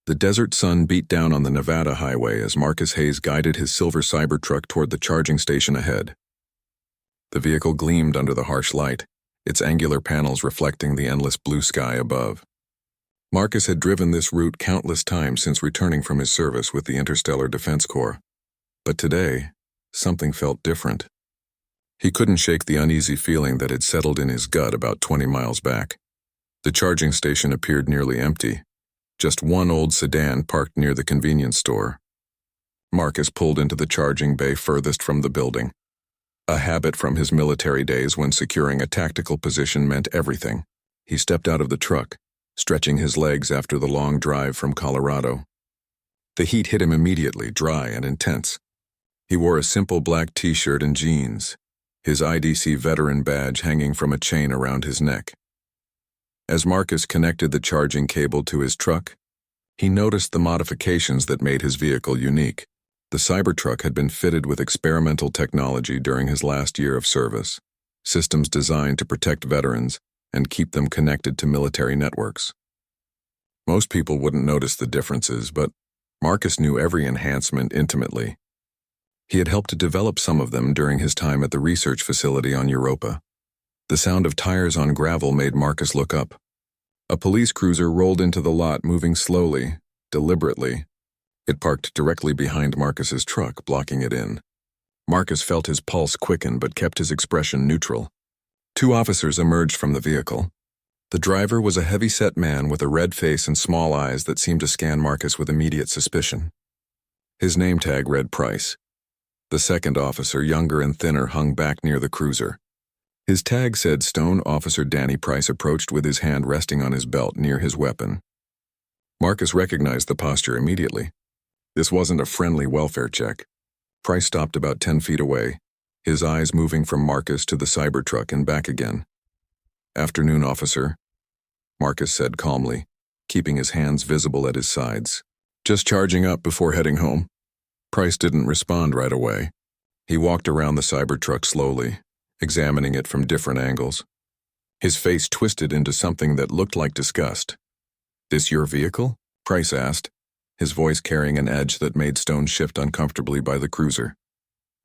The desert sun beat down on the Nevada highway as Marcus Hayes guided his silver Cybertruck toward the charging station ahead. The vehicle gleamed under the harsh light, its angular panels reflecting the endless blue sky above. Marcus had driven this route countless times since returning from his service with the Interstellar Defense Corps. But today, something felt different. He couldn't shake the uneasy feeling that had settled in his gut about 20 miles back. The charging station appeared nearly empty. Just one old sedan parked near the convenience store. Marcus pulled into the charging bay furthest from the building, a habit from his military days when securing a tactical position meant everything. He stepped out of the truck, stretching his legs after the long drive from Colorado. The heat hit him immediately, dry and intense. He wore a simple black t-shirt and jeans, his IDC veteran badge hanging from a chain around his neck. As Marcus connected the charging cable to his truck, he noticed the modifications that made his vehicle unique. The Cybertruck had been fitted with experimental technology during his last year of service, systems designed to protect veterans and keep them connected to military networks. Most people wouldn't notice the differences, but Marcus knew every enhancement intimately. He had helped to develop some of them during his time at the research facility on Europa. The sound of tires on gravel made Marcus look up. A police cruiser rolled into the lot, moving slowly, deliberately. It parked directly behind Marcus's truck, blocking it in. Marcus felt his pulse quicken but kept his expression neutral. Two officers emerged from the vehicle. The driver was a heavy-set man with a red face and small eyes that seemed to scan Marcus with immediate suspicion. His name tag read Price. The second officer, younger and thinner, hung back near the cruiser. His tag said Stone. Officer Danny Price approached with his hand resting on his belt near his weapon. Marcus recognized the posture immediately. This wasn't a friendly welfare check. Price stopped about 10 feet away, his eyes moving from Marcus to the Cybertruck and back again. "Afternoon, officer," Marcus said calmly, keeping his hands visible at his sides. "Just charging up before heading home." Price didn't respond right away. He walked around the Cybertruck slowly, examining it from different angles. His face twisted into something that looked like disgust. "This your vehicle?" Price asked, his voice carrying an edge that made Stone shift uncomfortably by the cruiser.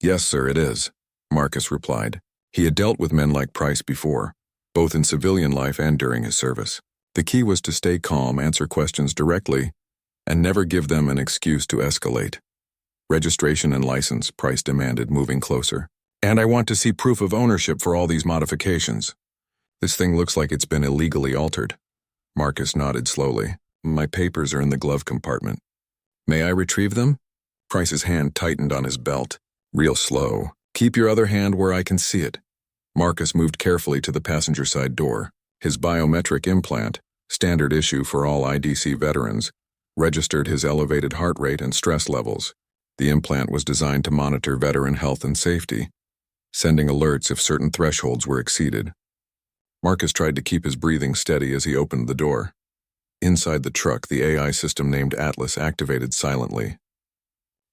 "Yes, sir, it is," Marcus replied. He had dealt with men like Price before, both in civilian life and during his service. The key was to stay calm, answer questions directly, and never give them an excuse to escalate. "Registration and license," Price demanded, moving closer. "And I want to see proof of ownership for all these modifications. This thing looks like it's been illegally altered." Marcus nodded slowly. "My papers are in the glove compartment." "May I retrieve them?" Price's hand tightened on his belt. "Real slow. Keep your other hand where I can see it." Marcus moved carefully to the passenger side door. His biometric implant, standard issue for all IDC veterans, registered his elevated heart rate and stress levels. The implant was designed to monitor veteran health and safety, sending alerts if certain thresholds were exceeded. Marcus tried to keep his breathing steady as he opened the door. Inside the truck, the AI system named Atlas activated silently.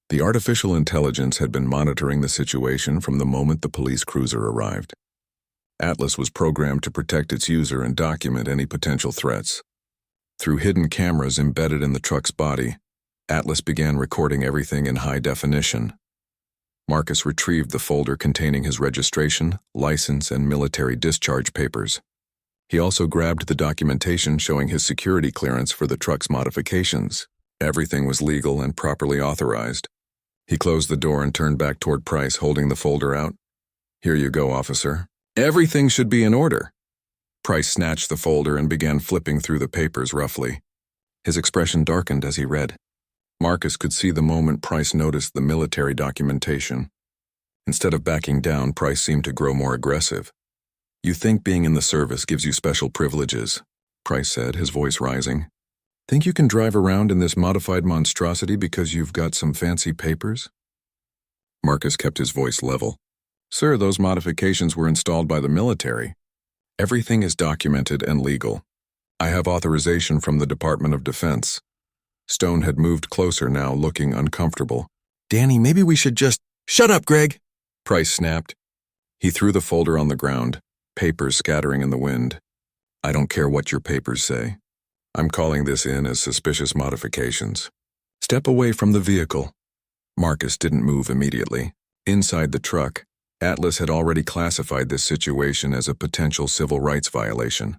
The artificial intelligence had been monitoring the situation from the moment the police cruiser arrived. Atlas was programmed to protect its user and document any potential threats. Through hidden cameras embedded in the truck's body, Atlas began recording everything in high definition. Marcus retrieved the folder containing his registration, license, and military discharge papers. He also grabbed the documentation showing his security clearance for the truck's modifications. Everything was legal and properly authorized. He closed the door and turned back toward Price, holding the folder out. "Here you go, officer. Everything should be in order." Price snatched the folder and began flipping through the papers roughly. His expression darkened as he read. Marcus could see the moment Price noticed the military documentation. Instead of backing down, Price seemed to grow more aggressive. "You think being in the service gives you special privileges," Price said, his voice rising. "Think you can drive around in this modified monstrosity because you've got some fancy papers?" Marcus kept his voice level. "Sir, those modifications were installed by the military. Everything is documented and legal. I have authorization from the Department of Defense." Stone had moved closer now, looking uncomfortable. "Danny, maybe we should just—" "Shut up, Greg!" Price snapped. He threw the folder on the ground, papers scattering in the wind. "I don't care what your papers say. I'm calling this in as suspicious modifications. Step away from the vehicle. Marcus didn't move immediately. Inside the truck, Atlas had already classified this situation as a potential civil rights violation.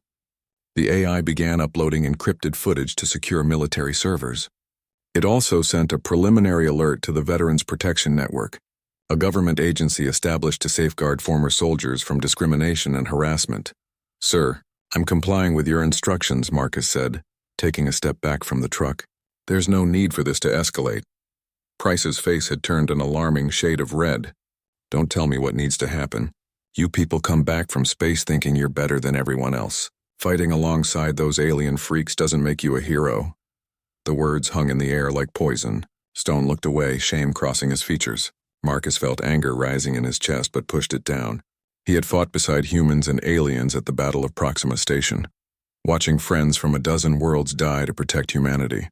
The AI began uploading encrypted footage to secure military servers. It also sent a preliminary alert to the Veterans Protection Network, a government agency established to safeguard former soldiers from discrimination and harassment. "Sir, I'm complying with your instructions," Marcus said, taking a step back from the truck. "There's no need for this to escalate." Price's face had turned an alarming shade of red. "Don't tell me what needs to happen. You people come back from space thinking you're better than everyone else. Fighting alongside those alien freaks doesn't make you a hero." The words hung in the air like poison. Stone looked away, shame crossing his features. Marcus felt anger rising in his chest but pushed it down. He had fought beside humans and aliens at the Battle of Proxima Station, watching friends from a dozen worlds die to protect humanity.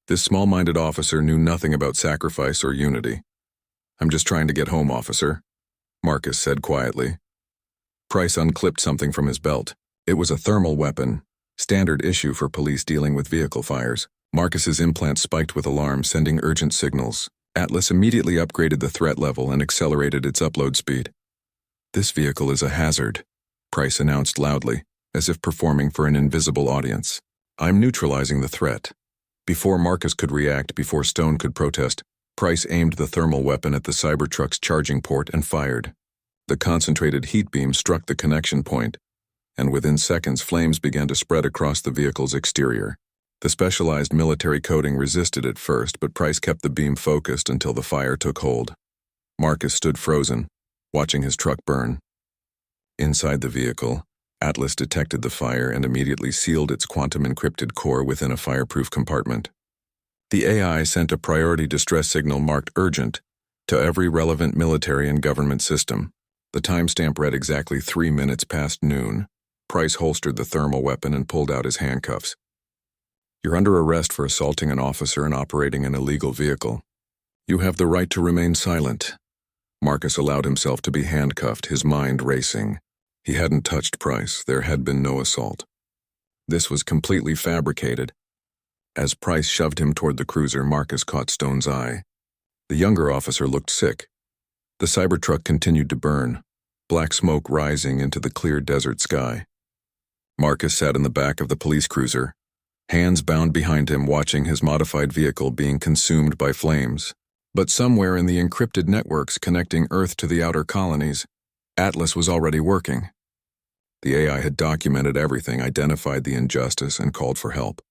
This small-minded officer knew nothing about sacrifice or unity. "I'm just trying to get home, officer," Marcus said quietly. Price unclipped something from his belt. It was a thermal weapon, standard issue for police dealing with vehicle fires. Marcus's implant spiked with alarm, sending urgent signals. Atlas immediately upgraded the threat level and accelerated its upload speed. "This vehicle is a hazard," Price announced loudly, as if performing for an invisible audience. "I'm neutralizing the threat." Before Marcus could react, before Stone could protest, Price aimed the thermal weapon at the Cybertruck's charging port and fired. The concentrated heat beam struck the connection point, and within seconds flames began to spread across the vehicle's exterior. The specialized military coating resisted at first, but Price kept the beam focused until the fire took hold. Marcus stood frozen, watching his truck burn. Inside the vehicle, Atlas detected the fire and immediately sealed its quantum-encrypted core within a fireproof compartment. The AI sent a priority distress signal marked urgent to every relevant military and government system. The timestamp read exactly 3 minutes past noon. Price holstered the thermal weapon and pulled out his handcuffs. "You're under arrest for assaulting an officer and operating an illegal vehicle. You have the right to remain silent." Marcus allowed himself to be handcuffed, his mind racing. He hadn't touched Price. There had been no assault. This was completely fabricated. As Price shoved him toward the cruiser, Marcus caught Stone's eye. The younger officer looked sick. The Cybertruck continued to burn, black smoke rising into the clear desert sky. Marcus sat in the back of the police cruiser, hands bound behind him, watching his modified vehicle being consumed by flames. But somewhere in the encrypted networks connecting Earth to the outer colonies, Atlas was already working. The AI had documented everything, identified the injustice, and called for help.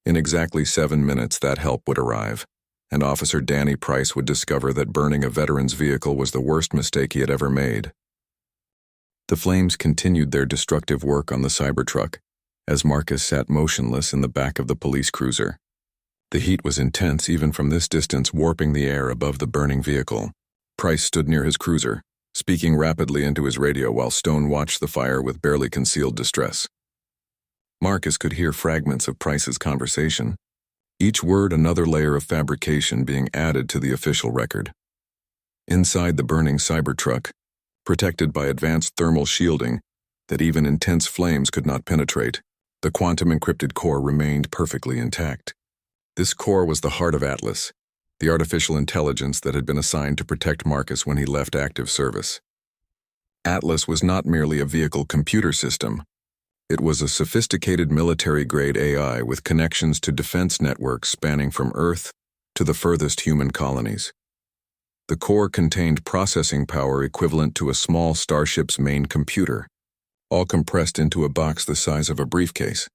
In exactly 7 minutes, that help would arrive, and Officer Danny Price would discover that burning a veteran's vehicle was the worst mistake he had ever made. The flames continued their destructive work on the Cybertruck, as Marcus sat motionless in the back of the police cruiser. The heat was intense even from this distance, warping the air above the burning vehicle. Price stood near his cruiser, speaking rapidly into his radio while Stone watched the fire with barely concealed distress. Marcus could hear fragments of Price's conversation, each word another layer of fabrication being added to the official record. Inside the burning Cybertruck, protected by advanced thermal shielding that even intense flames could not penetrate, the quantum-encrypted core remained perfectly intact. This core was the heart of Atlas, the artificial intelligence that had been assigned to protect Marcus when he left active service. Atlas was not merely a vehicle computer system. It was a sophisticated military-grade AI with connections to defense networks spanning from Earth to the furthest human colonies. The core contained processing power equivalent to a small starship's main computer, all compressed into a box the size of a briefcase.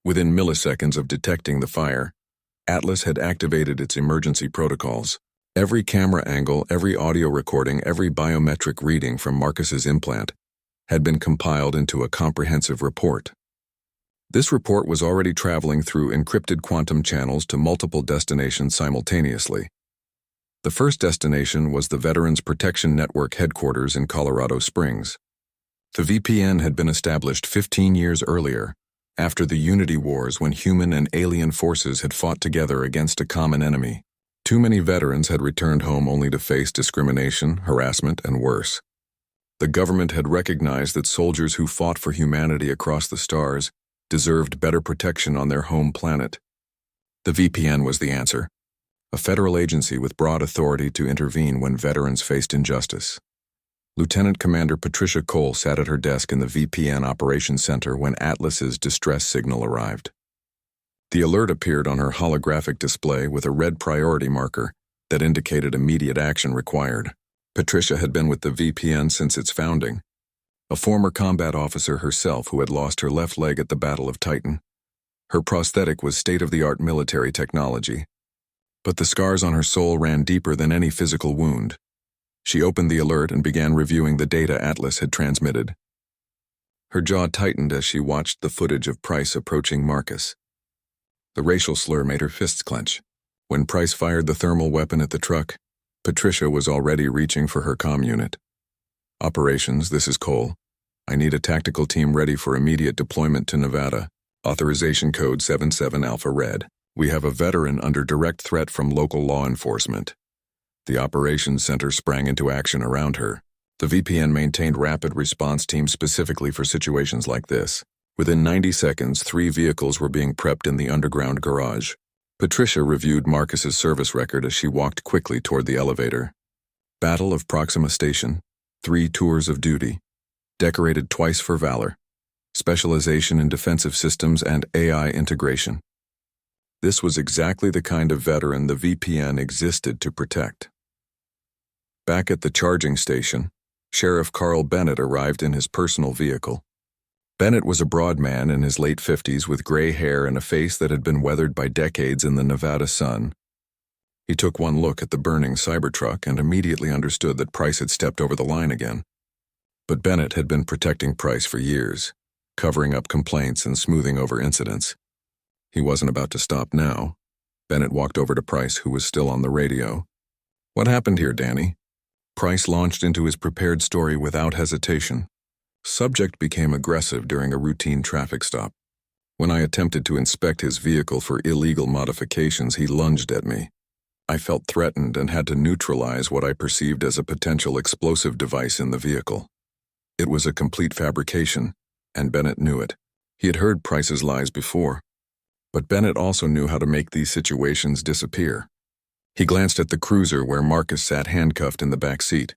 Within milliseconds of detecting the fire, Atlas had activated its emergency protocols. Every camera angle, every audio recording, every biometric reading from Marcus's implant had been compiled into a comprehensive report. This report was already traveling through encrypted quantum channels to multiple destinations simultaneously. The first destination was the Veterans Protection Network headquarters in Colorado Springs. The VPN had been established 15 years earlier, after the Unity Wars, when human and alien forces had fought together against a common enemy. Too many veterans had returned home only to face discrimination, harassment, and worse. The government had recognized that soldiers who fought for humanity across the stars deserved better protection on their home planet. The VPN was the answer, a federal agency with broad authority to intervene when veterans faced injustice. Lieutenant Commander Patricia Cole sat at her desk in the VPN Operations Center when Atlas's distress signal arrived. The alert appeared on her holographic display with a red priority marker that indicated immediate action required. Patricia had been with the VPN since its founding, a former combat officer herself who had lost her left leg at the Battle of Titan. Her prosthetic was state-of-the-art military technology, but the scars on her soul ran deeper than any physical wound. She opened the alert and began reviewing the data Atlas had transmitted. Her jaw tightened as she watched the footage of Price approaching Marcus. The racial slur made her fists clench. When Price fired the thermal weapon at the truck, Patricia was already reaching for her comm unit. Operations, this is Cole. I need a tactical team ready for immediate deployment to Nevada. Authorization code 77 Alpha Red. We have a veteran under direct threat from local law enforcement. The operations center sprang into action around her. The VPN maintained rapid response teams specifically for situations like this. Within 90 seconds, 3 vehicles were being prepped in the underground garage. Patricia reviewed Marcus's service record as she walked quickly toward the elevator. Battle of Proxima Station, 3 tours of duty, decorated twice for valor, specialization in defensive systems and AI integration. This was exactly the kind of veteran the VPN existed to protect. Back at the charging station, Sheriff Carl Bennett arrived in his personal vehicle. Bennett was a broad man in his late 50s with gray hair and a face that had been weathered by decades in the Nevada sun. He took one look at the burning Cybertruck and immediately understood that Price had stepped over the line again. But Bennett had been protecting Price for years, covering up complaints and smoothing over incidents. He wasn't about to stop now. Bennett walked over to Price, who was still on the radio. "What happened here, Danny?" Price launched into his prepared story without hesitation. Subject became aggressive during a routine traffic stop. When I attempted to inspect his vehicle for illegal modifications, he lunged at me. I felt threatened and had to neutralize what I perceived as a potential explosive device in the vehicle. It was a complete fabrication, and Bennett knew it. He had heard Price's lies before. But Bennett also knew how to make these situations disappear. He glanced at the cruiser where Marcus sat handcuffed in the back seat.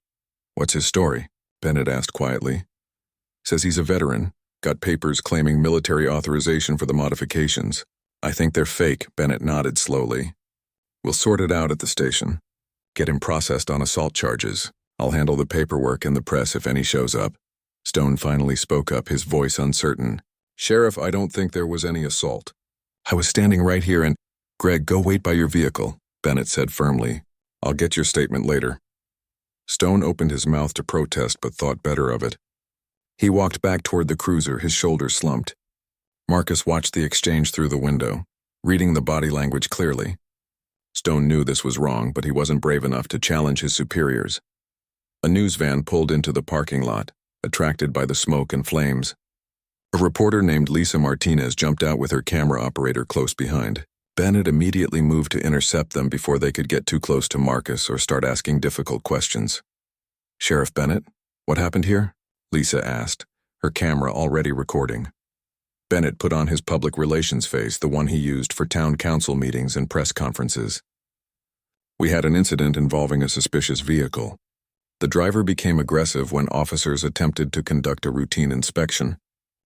"What's his story?" Bennett asked quietly. "Says he's a veteran, got papers claiming military authorization for the modifications. I think they're fake," Bennett nodded slowly. "We'll sort it out at the station. Get him processed on assault charges. I'll handle the paperwork and the press if any shows up." Stone finally spoke up, his voice uncertain. "Sheriff, I don't think there was any assault. I was standing right here and—" "Greg, go wait by your vehicle," Bennett said firmly. "I'll get your statement later." Stone opened his mouth to protest but thought better of it. He walked back toward the cruiser, his shoulders slumped. Marcus watched the exchange through the window, reading the body language clearly. Stone knew this was wrong, but he wasn't brave enough to challenge his superiors. A news van pulled into the parking lot, attracted by the smoke and flames. A reporter named Lisa Martinez jumped out with her camera operator close behind. Bennett immediately moved to intercept them before they could get too close to Marcus or start asking difficult questions. "Sheriff Bennett, what happened here?" Lisa asked, her camera already recording. Bennett put on his public relations face, the one he used for town council meetings and press conferences. "We had an incident involving a suspicious vehicle. The driver became aggressive when officers attempted to conduct a routine inspection.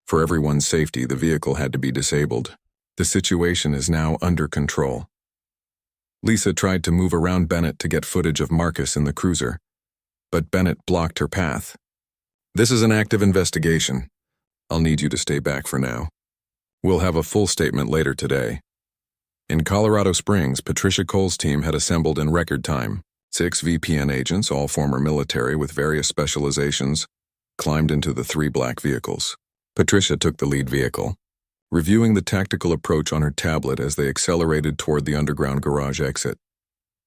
For everyone's safety, the vehicle had to be disabled. The situation is now under control." Lisa tried to move around Bennett to get footage of Marcus in the cruiser, but Bennett blocked her path. "This is an active investigation. I'll need you to stay back for now. We'll have a full statement later today." In Colorado Springs, Patricia Cole's team had assembled in record time. 6 VPN agents, all former military with various specializations, climbed into the 3 black vehicles. Patricia took the lead vehicle, reviewing the tactical approach on her tablet as they accelerated toward the underground garage exit.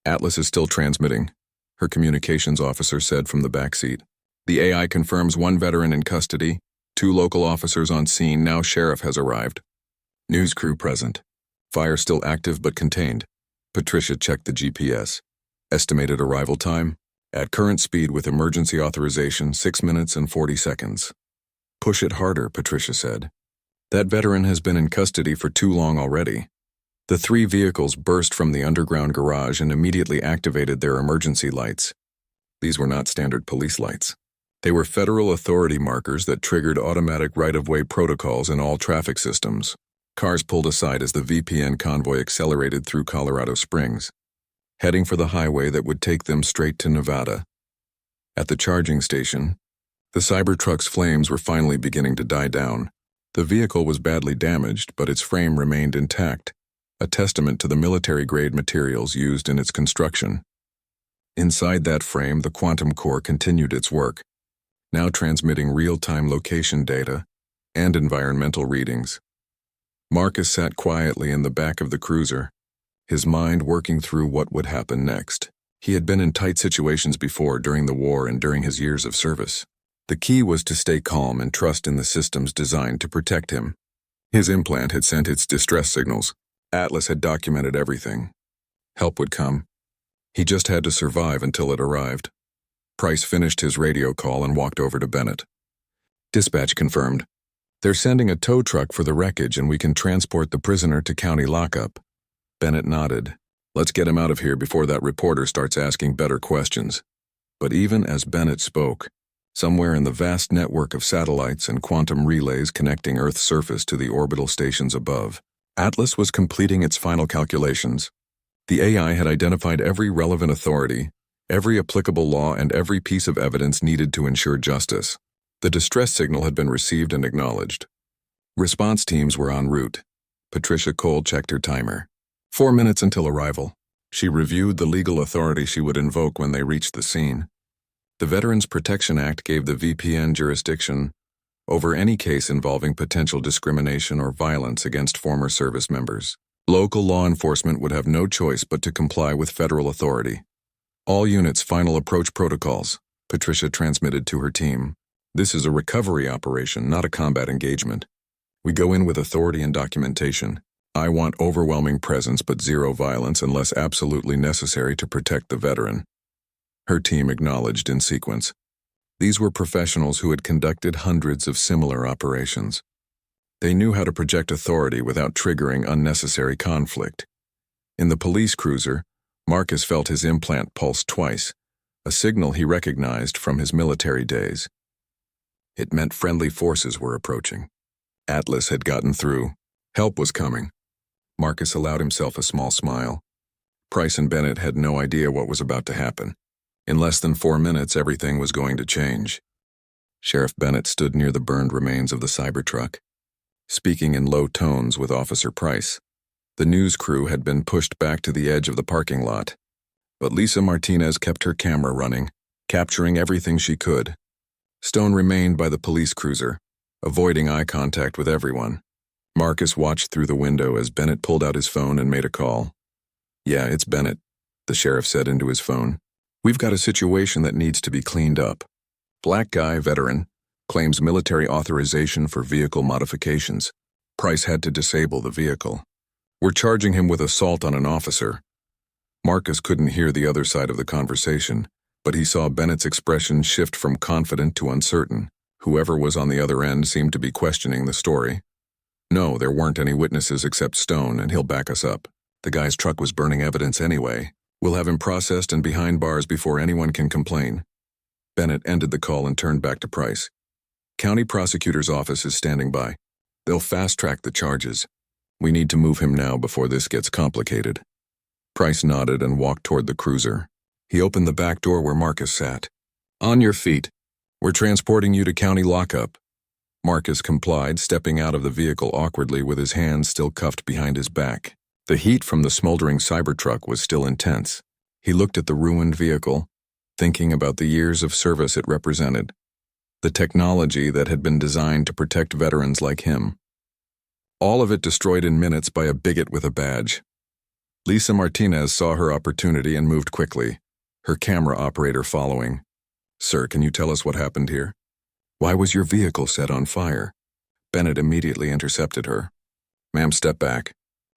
"Atlas is still transmitting," her communications officer said from the back seat. "The AI confirms 1 veteran in custody, 2 local officers on scene. Now sheriff has arrived. News crew present. Fire still active but contained." Patricia checked the GPS. Estimated arrival time? At current speed with emergency authorization, 6 minutes and 40 seconds. "Push it harder," Patricia said. That veteran has been in custody for too long already. The three vehicles burst from the underground garage and immediately activated their emergency lights. These were not standard police lights. They were federal authority markers that triggered automatic right-of-way protocols in all traffic systems. Cars pulled aside as the VPN convoy accelerated through Colorado Springs, heading for the highway that would take them straight to Nevada. At the charging station, the Cybertruck's flames were finally beginning to die down. The vehicle was badly damaged, but its frame remained intact, a testament to the military-grade materials used in its construction. Inside that frame, the quantum core continued its work, now transmitting real-time location data and environmental readings. Marcus sat quietly in the back of the cruiser, his mind working through what would happen next. He had been in tight situations before during the war and during his years of service. The key was to stay calm and trust in the systems designed to protect him. His implant had sent its distress signals. Atlas had documented everything. Help would come. He just had to survive until it arrived. Price finished his radio call and walked over to Bennett. Dispatch confirmed. They're sending a tow truck for the wreckage and we can transport the prisoner to county lockup. Bennett nodded. Let's get him out of here before that reporter starts asking better questions. But even as Bennett spoke, somewhere in the vast network of satellites and quantum relays connecting Earth's surface to the orbital stations above, Atlas was completing its final calculations. The AI had identified every relevant authority, every applicable law, and every piece of evidence needed to ensure justice. The distress signal had been received and acknowledged. Response teams were en route. Patricia Cole checked her timer. 4 minutes until arrival. She reviewed the legal authority she would invoke when they reached the scene. The Veterans Protection Act gave the VPN jurisdiction over any case involving potential discrimination or violence against former service members. Local law enforcement would have no choice but to comply with federal authority. All units' final approach protocols, Patricia transmitted to her team. This is a recovery operation, not a combat engagement. We go in with authority and documentation. I want overwhelming presence but zero violence unless absolutely necessary to protect the veteran. Her team acknowledged in sequence. These were professionals who had conducted hundreds of similar operations. They knew how to project authority without triggering unnecessary conflict. In the police cruiser, Marcus felt his implant pulse twice, a signal he recognized from his military days. It meant friendly forces were approaching. Atlas had gotten through. Help was coming. Marcus allowed himself a small smile. Price and Bennett had no idea what was about to happen. In less than 4 minutes, everything was going to change. Sheriff Bennett stood near the burned remains of the Cybertruck, speaking in low tones with Officer Price. The news crew had been pushed back to the edge of the parking lot, but Lisa Martinez kept her camera running, capturing everything she could. Stone remained by the police cruiser, avoiding eye contact with everyone. Marcus watched through the window as Bennett pulled out his phone and made a call. "Yeah, it's Bennett," the sheriff said into his phone. "We've got a situation that needs to be cleaned up. Black guy, veteran, claims military authorization for vehicle modifications. Price had to disable the vehicle. We're charging him with assault on an officer." Marcus couldn't hear the other side of the conversation, but he saw Bennett's expression shift from confident to uncertain. Whoever was on the other end seemed to be questioning the story. "No, there weren't any witnesses except Stone, and he'll back us up. The guy's truck was burning evidence anyway. We'll have him processed and behind bars before anyone can complain." Bennett ended the call and turned back to Price. "County prosecutor's office is standing by. They'll fast-track the charges. We need to move him now before this gets complicated." Price nodded and walked toward the cruiser. He opened the back door where Marcus sat. "On your feet. We're transporting you to county lockup." Marcus complied, stepping out of the vehicle awkwardly with his hands still cuffed behind his back. The heat from the smoldering Cybertruck was still intense. He looked at the ruined vehicle, thinking about the years of service it represented, the technology that had been designed to protect veterans like him. All of it destroyed in minutes by a bigot with a badge. Lisa Martinez saw her opportunity and moved quickly, her camera operator following. "Sir, can you tell us what happened here? Why was your vehicle set on fire?" Bennett immediately intercepted her. "Ma'am, step back.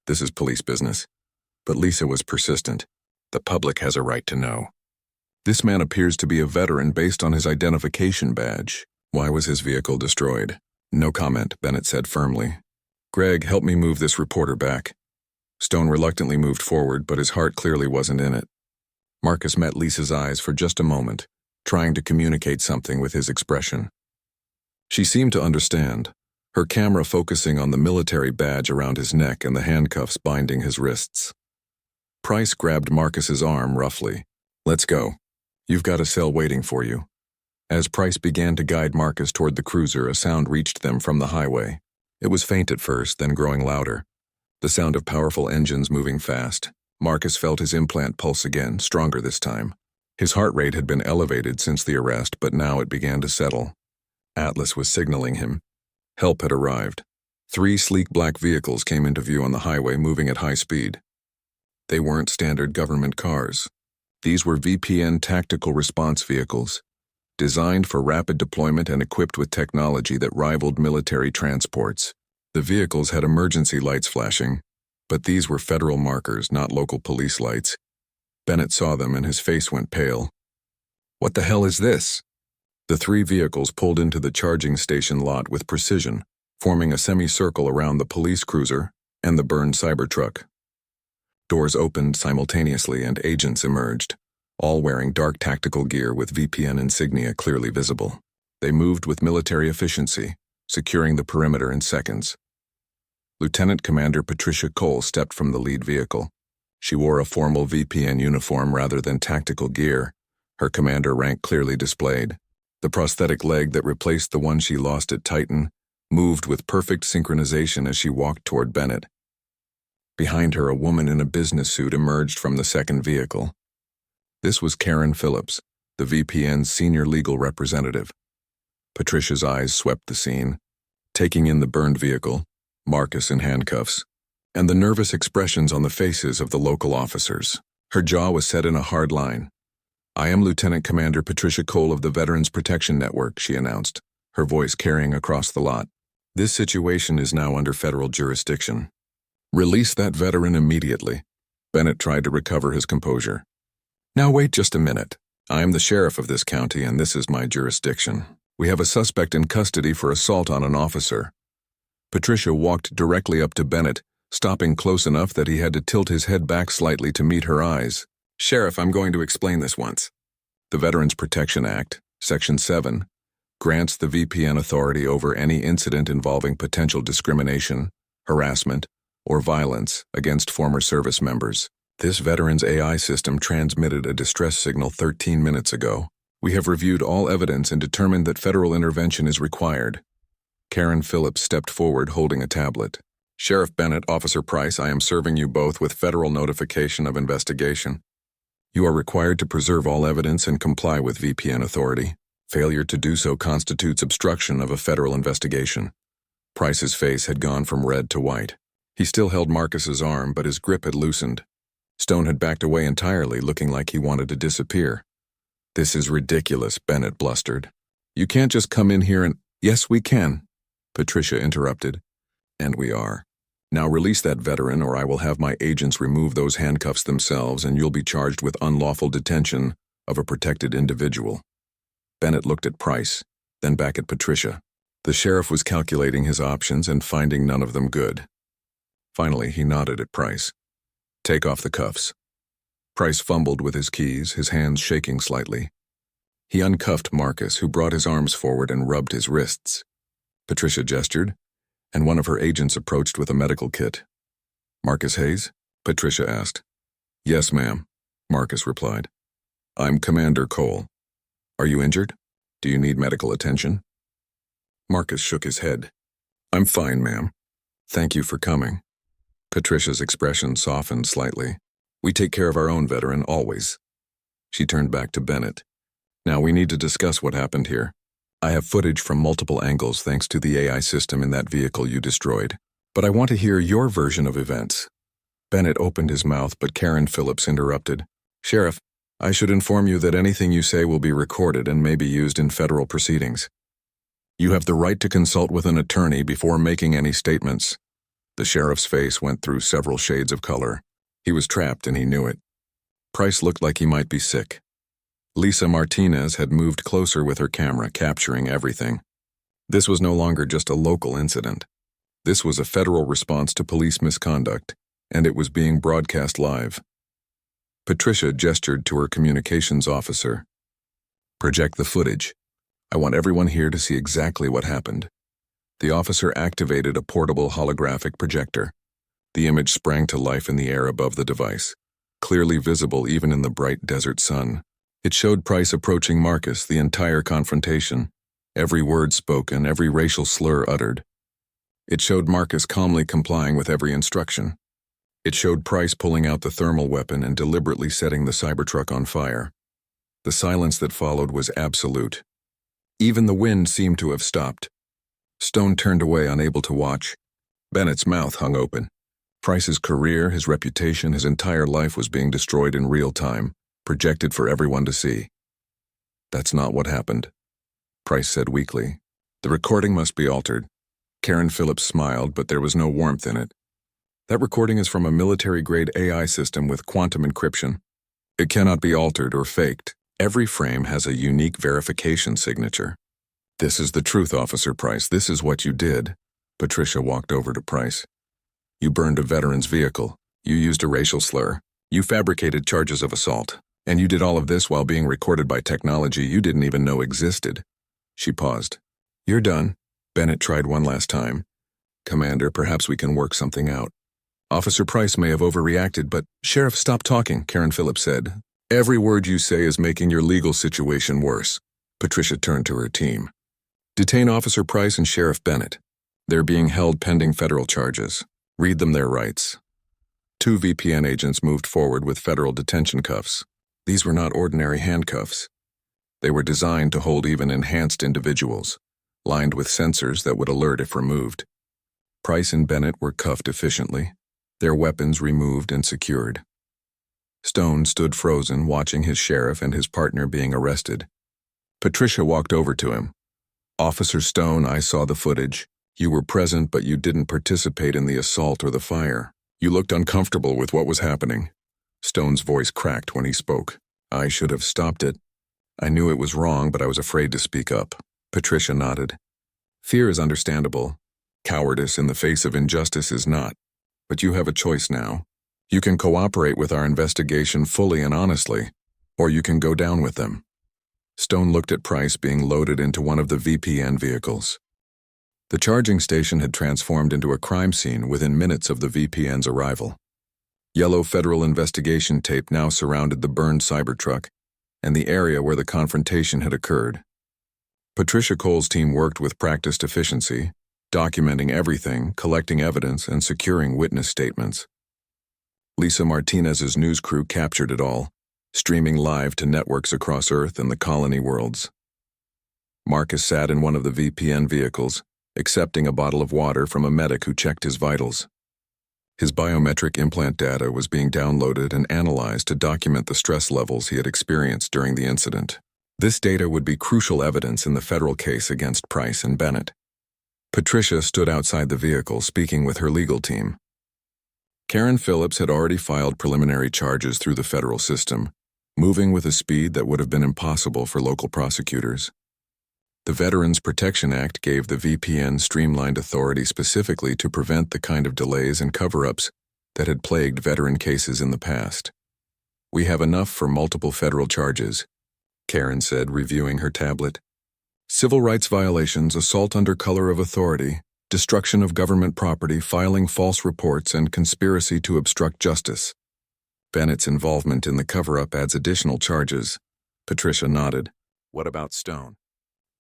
This is police business." But Lisa was persistent. "The public has a right to know. This man appears to be a veteran based on his identification badge. Why was his vehicle destroyed?" "No comment," Bennett said firmly. Greg, help me move this reporter back. Stone reluctantly moved forward, but his heart clearly wasn't in it. Marcus met Lisa's eyes for just a moment, trying to communicate something with his expression. She seemed to understand, her camera focusing on the military badge around his neck and the handcuffs binding his wrists. Price grabbed Marcus's arm roughly. Let's go. You've got a cell waiting for you. As Price began to guide Marcus toward the cruiser, a sound reached them from the highway. It was faint at first, then growing louder. The sound of powerful engines moving fast. Marcus felt his implant pulse again, stronger this time. His heart rate had been elevated since the arrest, but now it began to settle. Atlas was signaling him. Help had arrived. 3 sleek black vehicles came into view on the highway, moving at high speed. They weren't standard government cars. These were VPN tactical response vehicles, designed for rapid deployment and equipped with technology that rivaled military transports. The vehicles had emergency lights flashing, but these were federal markers, not local police lights. Bennett saw them and his face went pale. What the hell is this? The 3 vehicles pulled into the charging station lot with precision, forming a semicircle around the police cruiser and the burned Cybertruck. Doors opened simultaneously and agents emerged, all wearing dark tactical gear with VPN insignia clearly visible. They moved with military efficiency, securing the perimeter in seconds. Lieutenant Commander Patricia Cole stepped from the lead vehicle. She wore a formal VPN uniform rather than tactical gear, her commander rank clearly displayed. The prosthetic leg that replaced the one she lost at Titan moved with perfect synchronization as she walked toward Bennett. Behind her, a woman in a business suit emerged from the second vehicle. This was Karen Phillips, the VPN's senior legal representative. Patricia's eyes swept the scene, taking in the burned vehicle, Marcus in handcuffs, and the nervous expressions on the faces of the local officers. Her jaw was set in a hard line. "I am Lieutenant Commander Patricia Cole of the Veterans Protection Network," she announced, her voice carrying across the lot. "This situation is now under federal jurisdiction. Release that veteran immediately." Bennett tried to recover his composure. "Now wait just a minute. I am the sheriff of this county and this is my jurisdiction. We have a suspect in custody for assault on an officer." Patricia walked directly up to Bennett, stopping close enough that he had to tilt his head back slightly to meet her eyes. "Sheriff, I'm going to explain this once. The Veterans Protection Act, Section 7, grants the VPN authority over any incident involving potential discrimination, harassment, or violence against former service members. This veteran's AI system transmitted a distress signal 13 minutes ago. We have reviewed all evidence and determined that federal intervention is required." Karen Phillips stepped forward holding a tablet. "Sheriff Bennett, Officer Price, I am serving you both with federal notification of investigation. You are required to preserve all evidence and comply with VPN authority. Failure to do so constitutes obstruction of a federal investigation." Price's face had gone from red to white. He still held Marcus's arm, but his grip had loosened. Stone had backed away entirely, looking like he wanted to disappear. "This is ridiculous," Bennett blustered. "You can't just come in here and—" "Yes, we can," Patricia interrupted. "And we are. Now release that veteran or I will have my agents remove those handcuffs themselves and you'll be charged with unlawful detention of a protected individual." Bennett looked at Price, then back at Patricia. The sheriff was calculating his options and finding none of them good. Finally, he nodded at Price. "Take off the cuffs." Price fumbled with his keys, his hands shaking slightly. He uncuffed Marcus, who brought his arms forward and rubbed his wrists. Patricia gestured, and one of her agents approached with a medical kit. "Marcus Hayes?" Patricia asked. "Yes, ma'am," Marcus replied. "I'm Commander Cole. Are you injured? Do you need medical attention?" Marcus shook his head. "I'm fine, ma'am. Thank you for coming." Patricia's expression softened slightly. "We take care of our own veteran, always." She turned back to Bennett. "Now we need to discuss what happened here. I have footage from multiple angles thanks to the AI system in that vehicle you destroyed. But I want to hear your version of events." Bennett opened his mouth, but Karen Phillips interrupted. "Sheriff, I should inform you that anything you say will be recorded and may be used in federal proceedings. You have the right to consult with an attorney before making any statements." The sheriff's face went through several shades of color. He was trapped and he knew it. Price looked like he might be sick. Lisa Martinez had moved closer with her camera, capturing everything. This was no longer just a local incident. This was a federal response to police misconduct, and it was being broadcast live. Patricia gestured to her communications officer. "Project the footage. I want everyone here to see exactly what happened." The officer activated a portable holographic projector. The image sprang to life in the air above the device, clearly visible even in the bright desert sun. It showed Price approaching Marcus the entire confrontation, every word spoken, every racial slur uttered. It showed Marcus calmly complying with every instruction. It showed Price pulling out the thermal weapon and deliberately setting the Cybertruck on fire. The silence that followed was absolute. Even the wind seemed to have stopped. Stone turned away, unable to watch. Bennett's mouth hung open. Price's career, his reputation, his entire life was being destroyed in real time, projected for everyone to see. "That's not what happened," Price said weakly. "The recording must be altered." Karen Phillips smiled, but there was no warmth in it. "That recording is from a military-grade AI system with quantum encryption. It cannot be altered or faked. Every frame has a unique verification signature." "This is the truth, Officer Price. This is what you did." Patricia walked over to Price. "You burned a veteran's vehicle. You used a racial slur. You fabricated charges of assault. And you did all of this while being recorded by technology you didn't even know existed." She paused. "You're done." Bennett tried one last time. "Commander, perhaps we can work something out." "Officer Price may have overreacted, but—" "Sheriff, stop talking," Karen Phillips said. "Every word you say is making your legal situation worse." Patricia turned to her team. "Detain Officer Price and Sheriff Bennett. They're being held pending federal charges. Read them their rights." 2 VPN agents moved forward with federal detention cuffs. These were not ordinary handcuffs. They were designed to hold even enhanced individuals, lined with sensors that would alert if removed. Price and Bennett were cuffed efficiently, their weapons removed and secured. Stone stood frozen, watching his sheriff and his partner being arrested. Patricia walked over to him. "Officer Stone, I saw the footage. You were present, but you didn't participate in the assault or the fire. You looked uncomfortable with what was happening." Stone's voice cracked when he spoke. "I should have stopped it. I knew it was wrong, but I was afraid to speak up." Patricia nodded. "Fear is understandable. Cowardice in the face of injustice is not. But you have a choice now. You can cooperate with our investigation fully and honestly, or you can go down with them." Stone looked at Price being loaded into one of the VPN vehicles. The charging station had transformed into a crime scene within minutes of the VPN's arrival. Yellow federal investigation tape now surrounded the burned Cybertruck and the area where the confrontation had occurred. Patricia Cole's team worked with practiced efficiency, documenting everything, collecting evidence, and securing witness statements. Lisa Martinez's news crew captured it all, streaming live to networks across Earth and the colony worlds. Marcus sat in one of the VPN vehicles, accepting a bottle of water from a medic who checked his vitals. His biometric implant data was being downloaded and analyzed to document the stress levels he had experienced during the incident. This data would be crucial evidence in the federal case against Price and Bennett. Patricia stood outside the vehicle, speaking with her legal team. Karen Phillips had already filed preliminary charges through the federal system, moving with a speed that would have been impossible for local prosecutors. The Veterans Protection Act gave the VPN streamlined authority specifically to prevent the kind of delays and cover-ups that had plagued veteran cases in the past. "We have enough for multiple federal charges," Karen said, reviewing her tablet. "Civil rights violations, assault under color of authority, destruction of government property, filing false reports, and conspiracy to obstruct justice. Bennett's involvement in the cover-up adds additional charges." Patricia nodded. "What about Stone?"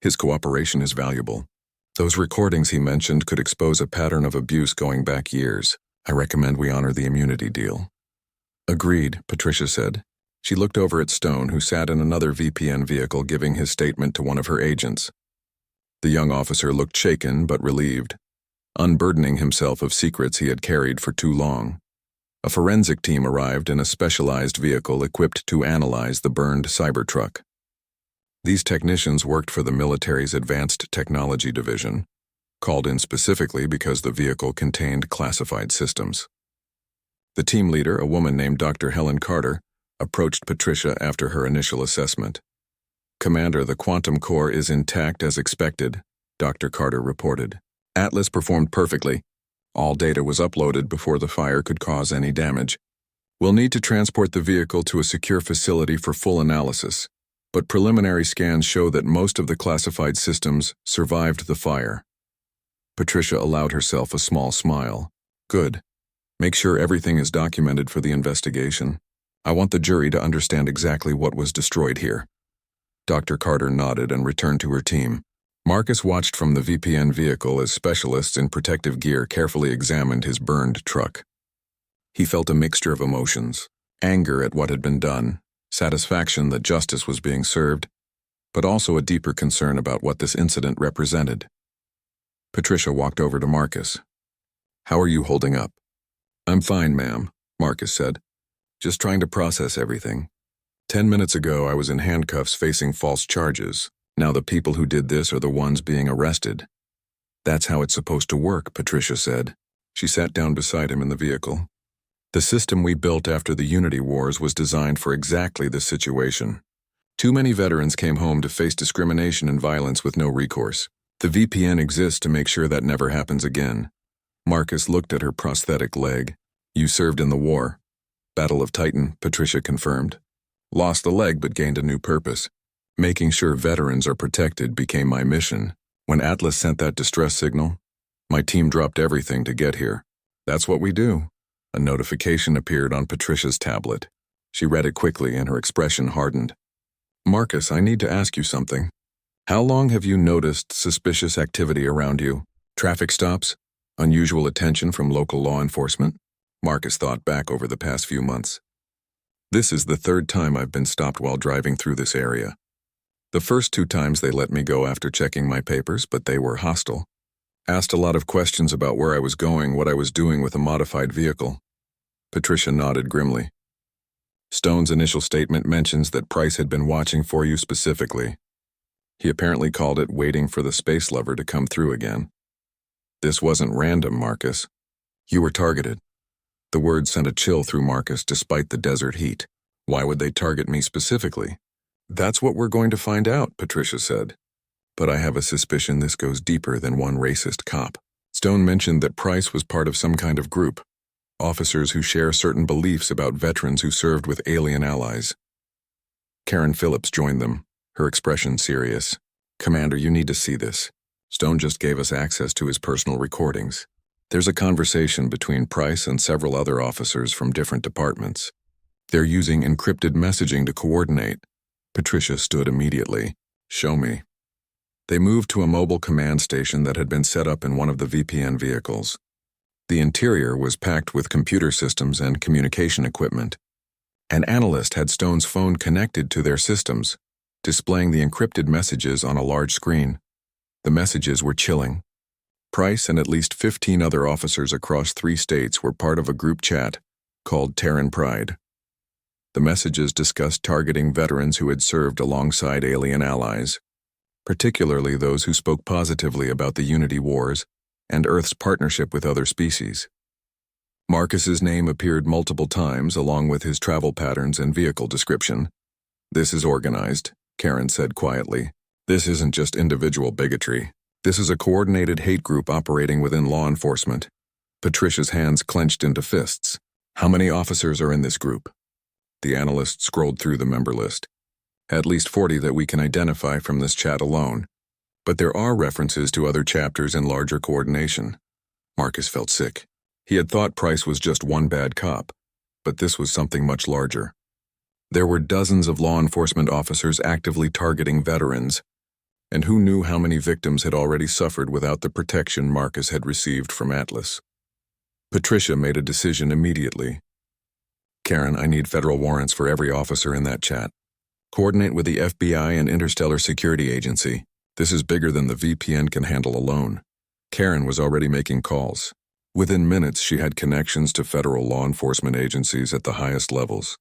"His cooperation is valuable. Those recordings he mentioned could expose a pattern of abuse going back years. I recommend we honor the immunity deal." "Agreed," Patricia said. She looked over at Stone, who sat in another VPN vehicle giving his statement to one of her agents. The young officer looked shaken but relieved, unburdening himself of secrets he had carried for too long. A forensic team arrived in a specialized vehicle equipped to analyze the burned Cybertruck. These technicians worked for the military's Advanced Technology Division, called in specifically because the vehicle contained classified systems. The team leader, a woman named Dr. Helen Carter, approached Patricia after her initial assessment. "Commander, the quantum core is intact as expected," Dr. Carter reported. Atlas performed perfectly. All data was uploaded before the fire could cause any damage. We'll need to transport the vehicle to a secure facility for full analysis, but preliminary scans show that most of the classified systems survived the fire. Patricia allowed herself a small smile. Good. Make sure everything is documented for the investigation. I want the jury to understand exactly what was destroyed here. Dr. Carter nodded and returned to her team. Marcus watched from the VPN vehicle as specialists in protective gear carefully examined his burned truck. He felt a mixture of emotions: anger at what had been done, satisfaction that justice was being served, but also a deeper concern about what this incident represented. Patricia walked over to Marcus. "How are you holding up?" "I'm fine, ma'am," Marcus said. "Just trying to process everything. 10 minutes ago I was in handcuffs facing false charges. Now the people who did this are the ones being arrested." "That's how it's supposed to work," Patricia said. She sat down beside him in the vehicle. "The system we built after the Unity Wars was designed for exactly this situation. Too many veterans came home to face discrimination and violence with no recourse. The VPN exists to make sure that never happens again." Marcus looked at her prosthetic leg. "You served in the war." "Battle of Titan," Patricia confirmed. "Lost the leg but gained a new purpose. Making sure veterans are protected became my mission. When Atlas sent that distress signal, my team dropped everything to get here. That's what we do." A notification appeared on Patricia's tablet. She read it quickly and her expression hardened. "Marcus, I need to ask you something. How long have you noticed suspicious activity around you? Traffic stops? Unusual attention from local law enforcement?" Marcus thought back over the past few months. "This is the third time I've been stopped while driving through this area. The first 2 times they let me go after checking my papers, but they were hostile. Asked a lot of questions about where I was going, what I was doing with a modified vehicle." Patricia nodded grimly. "Stone's initial statement mentions that Price had been watching for you specifically. He apparently called it waiting for the space lover to come through again. This wasn't random, Marcus. You were targeted." The word sent a chill through Marcus despite the desert heat. "Why would they target me specifically?" "That's what we're going to find out," Patricia said. "But I have a suspicion this goes deeper than one racist cop." Stone mentioned that Price was part of some kind of group, officers who share certain beliefs about veterans who served with alien allies. Karen Phillips joined them, her expression serious. "Commander, you need to see this. Stone just gave us access to his personal recordings. There's a conversation between Price and several other officers from different departments. They're using encrypted messaging to coordinate." Patricia stood immediately. "Show me." They moved to a mobile command station that had been set up in one of the VPN vehicles. The interior was packed with computer systems and communication equipment. An analyst had Stone's phone connected to their systems, displaying the encrypted messages on a large screen. The messages were chilling. Price and at least 15 other officers across 3 states were part of a group chat called Terran Pride. The messages discussed targeting veterans who had served alongside alien allies, particularly those who spoke positively about the Unity Wars and Earth's partnership with other species. Marcus's name appeared multiple times along with his travel patterns and vehicle description. "This is organized," Karen said quietly. "This isn't just individual bigotry. This is a coordinated hate group operating within law enforcement." Patricia's hands clenched into fists. "How many officers are in this group?" The analyst scrolled through the member list. "At least 40 that we can identify from this chat alone. But there are references to other chapters in larger coordination." Marcus felt sick. He had thought Price was just one bad cop, but this was something much larger. There were dozens of law enforcement officers actively targeting veterans, and who knew how many victims had already suffered without the protection Marcus had received from Atlas. Patricia made a decision immediately. "Karen, I need federal warrants for every officer in that chat. Coordinate with the FBI and Interstellar Security Agency. This is bigger than the VPN can handle alone." Karen was already making calls. Within minutes, she had connections to federal law enforcement agencies at the highest levels.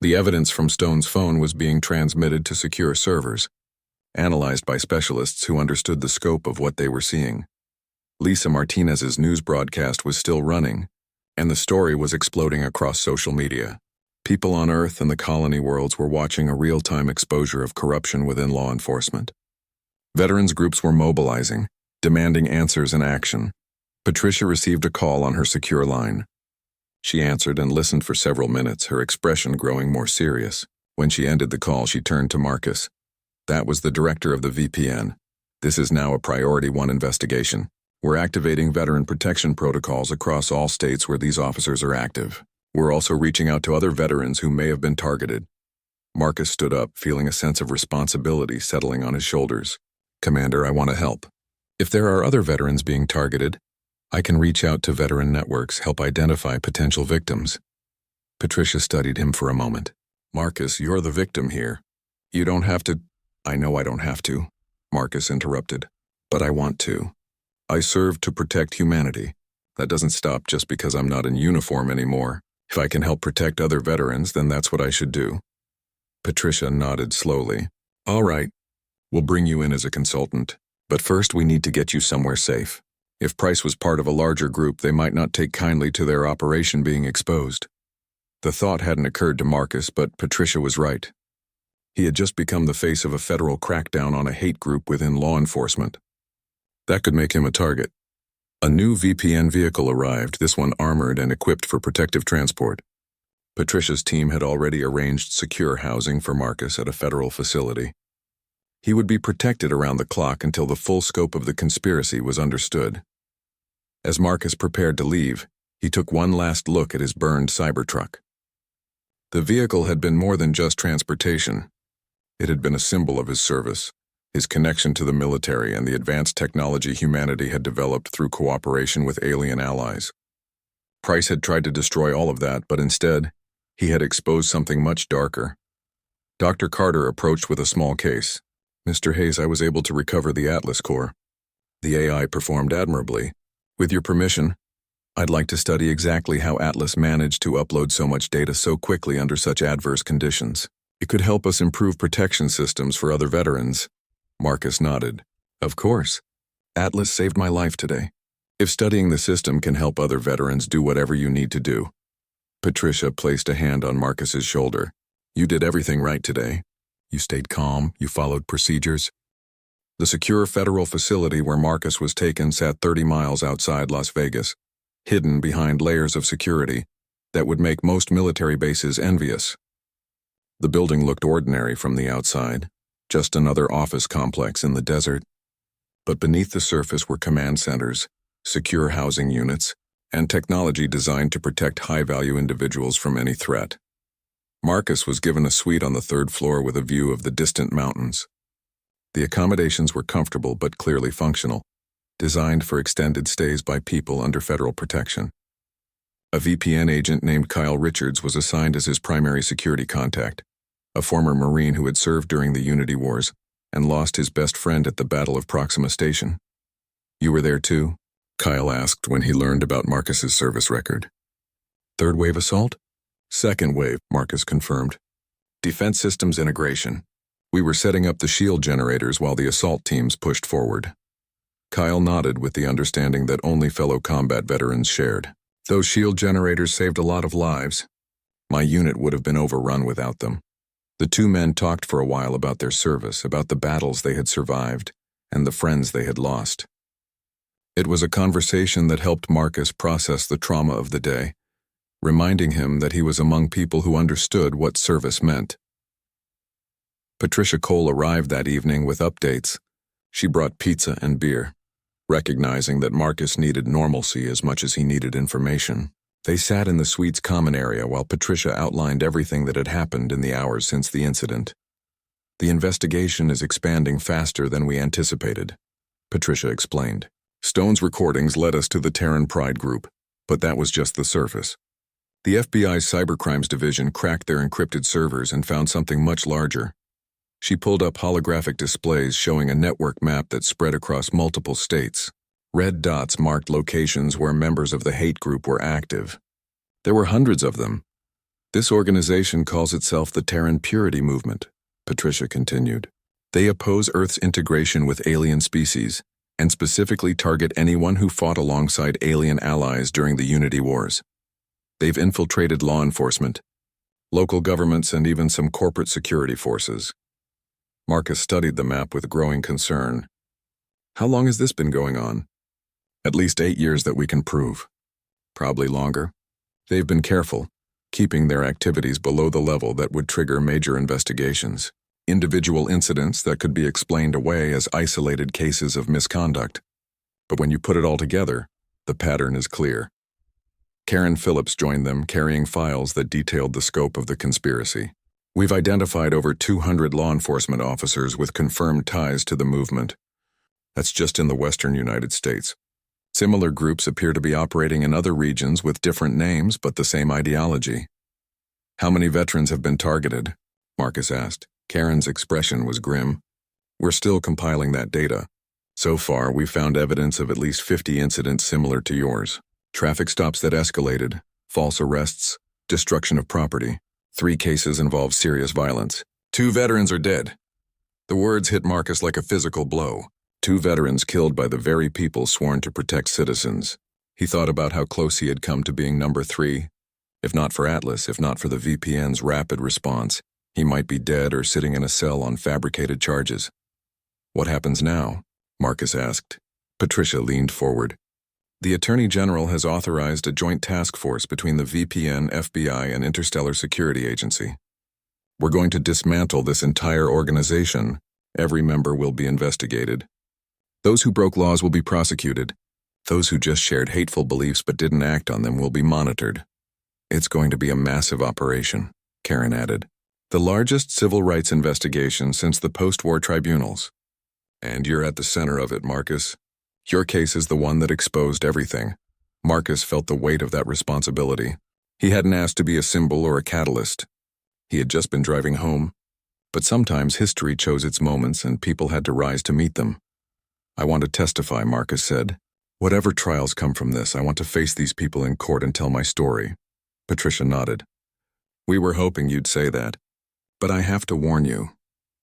The evidence from Stone's phone was being transmitted to secure servers, analyzed by specialists who understood the scope of what they were seeing. Lisa Martinez's news broadcast was still running, and the story was exploding across social media. People on Earth and the colony worlds were watching a real-time exposure of corruption within law enforcement. Veterans groups were mobilizing, demanding answers and action. Patricia received a call on her secure line. She answered and listened for several minutes, her expression growing more serious. When she ended the call, she turned to Marcus. That was the director of the VPN. This is now a Priority 1 investigation. We're activating veteran protection protocols across all states where these officers are active. We're also reaching out to other veterans who may have been targeted. Marcus stood up, feeling a sense of responsibility settling on his shoulders. Commander, I want to help. If there are other veterans being targeted, I can reach out to veteran networks, help identify potential victims. Patricia studied him for a moment. Marcus, you're the victim here. You don't have to. I know I don't have to, Marcus interrupted. But I want to. I serve to protect humanity. That doesn't stop just because I'm not in uniform anymore. If I can help protect other veterans, then that's what I should do. Patricia nodded slowly. All right. We'll bring you in as a consultant. But first we need to get you somewhere safe. If Price was part of a larger group, they might not take kindly to their operation being exposed. The thought hadn't occurred to Marcus, but Patricia was right. He had just become the face of a federal crackdown on a hate group within law enforcement. That could make him a target. A new VPN vehicle arrived, this one armored and equipped for protective transport. Patricia's team had already arranged secure housing for Marcus at a federal facility. He would be protected around the clock until the full scope of the conspiracy was understood. As Marcus prepared to leave, he took one last look at his burned Cybertruck. The vehicle had been more than just transportation. It had been a symbol of his service, his connection to the military and the advanced technology humanity had developed through cooperation with alien allies. Price had tried to destroy all of that, but instead, he had exposed something much darker. Dr. Carter approached with a small case. Mr. Hayes, I was able to recover the Atlas core. The AI performed admirably. With your permission, I'd like to study exactly how Atlas managed to upload so much data so quickly under such adverse conditions. It could help us improve protection systems for other veterans. Marcus nodded. Of course. Atlas saved my life today. If studying the system can help other veterans, do whatever you need to do. Patricia placed a hand on Marcus's shoulder. You did everything right today. You stayed calm, you followed procedures. The secure federal facility where Marcus was taken sat 30 miles outside Las Vegas, hidden behind layers of security that would make most military bases envious. The building looked ordinary from the outside, just another office complex in the desert. But beneath the surface were command centers, secure housing units, and technology designed to protect high-value individuals from any threat. Marcus was given a suite on the third floor with a view of the distant mountains. The accommodations were comfortable but clearly functional, designed for extended stays by people under federal protection. A VPN agent named Kyle Richards was assigned as his primary security contact, a former Marine who had served during the Unity Wars and lost his best friend at the Battle of Proxima Station. You were there too? Kyle asked when he learned about Marcus's service record. Third wave assault? Second wave, Marcus confirmed. Defense systems integration. We were setting up the shield generators while the assault teams pushed forward. Kyle nodded with the understanding that only fellow combat veterans shared. Those shield generators saved a lot of lives. My unit would have been overrun without them. The two men talked for a while about their service, about the battles they had survived, and the friends they had lost. It was a conversation that helped Marcus process the trauma of the day, reminding him that he was among people who understood what service meant. Patricia Cole arrived that evening with updates. She brought pizza and beer, recognizing that Marcus needed normalcy as much as he needed information. They sat in the suite's common area while Patricia outlined everything that had happened in the hours since the incident. The investigation is expanding faster than we anticipated, Patricia explained. Stone's recordings led us to the Terran Pride group, but that was just the surface. The FBI's Cybercrimes Division cracked their encrypted servers and found something much larger. She pulled up holographic displays showing a network map that spread across multiple states. Red dots marked locations where members of the hate group were active. There were hundreds of them. This organization calls itself the Terran Purity Movement, Patricia continued. They oppose Earth's integration with alien species and specifically target anyone who fought alongside alien allies during the Unity Wars. They've infiltrated law enforcement, local governments, and even some corporate security forces. Marcus studied the map with growing concern. How long has this been going on? At least 8 years that we can prove. Probably longer. They've been careful, keeping their activities below the level that would trigger major investigations. Individual incidents that could be explained away as isolated cases of misconduct. But when you put it all together, the pattern is clear. Karen Phillips joined them, carrying files that detailed the scope of the conspiracy. We've identified over 200 law enforcement officers with confirmed ties to the movement. That's just in the western United States. Similar groups appear to be operating in other regions with different names but the same ideology. How many veterans have been targeted? Marcus asked. Karen's expression was grim. We're still compiling that data. So far, we've found evidence of at least 50 incidents similar to yours. Traffic stops that escalated, false arrests, destruction of property. 3 cases involve serious violence. 2 veterans are dead. The words hit Marcus like a physical blow. 2 veterans killed by the very people sworn to protect citizens. He thought about how close he had come to being number 3. If not for Atlas, if not for the VPN's rapid response, he might be dead or sitting in a cell on fabricated charges. What happens now? Marcus asked. Patricia leaned forward. The Attorney General has authorized a joint task force between the VPN, FBI, and Interstellar Security Agency. We're going to dismantle this entire organization. Every member will be investigated. Those who broke laws will be prosecuted. Those who just shared hateful beliefs but didn't act on them will be monitored. It's going to be a massive operation, Karen added. The largest civil rights investigation since the post-war tribunals. And you're at the center of it, Marcus. Your case is the one that exposed everything. Marcus felt the weight of that responsibility. He hadn't asked to be a symbol or a catalyst. He had just been driving home. But sometimes history chose its moments and people had to rise to meet them. I want to testify, Marcus said. Whatever trials come from this, I want to face these people in court and tell my story. Patricia nodded. We were hoping you'd say that. But I have to warn you.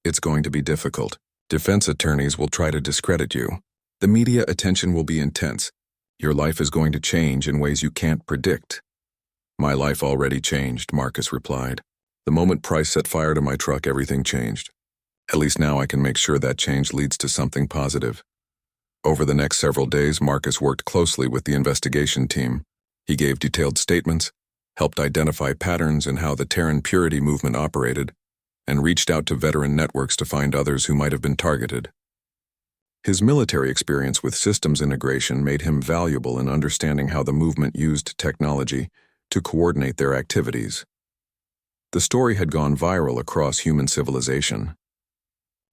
It's going to be difficult. Defense attorneys will try to discredit you. The media attention will be intense. Your life is going to change in ways you can't predict. My life already changed, Marcus replied. The moment Price set fire to my truck, everything changed. At least now I can make sure that change leads to something positive. Over the next several days, Marcus worked closely with the investigation team. He gave detailed statements, helped identify patterns in how the Terran Purity movement operated, and reached out to veteran networks to find others who might have been targeted. His military experience with systems integration made him valuable in understanding how the movement used technology to coordinate their activities. The story had gone viral across human civilization.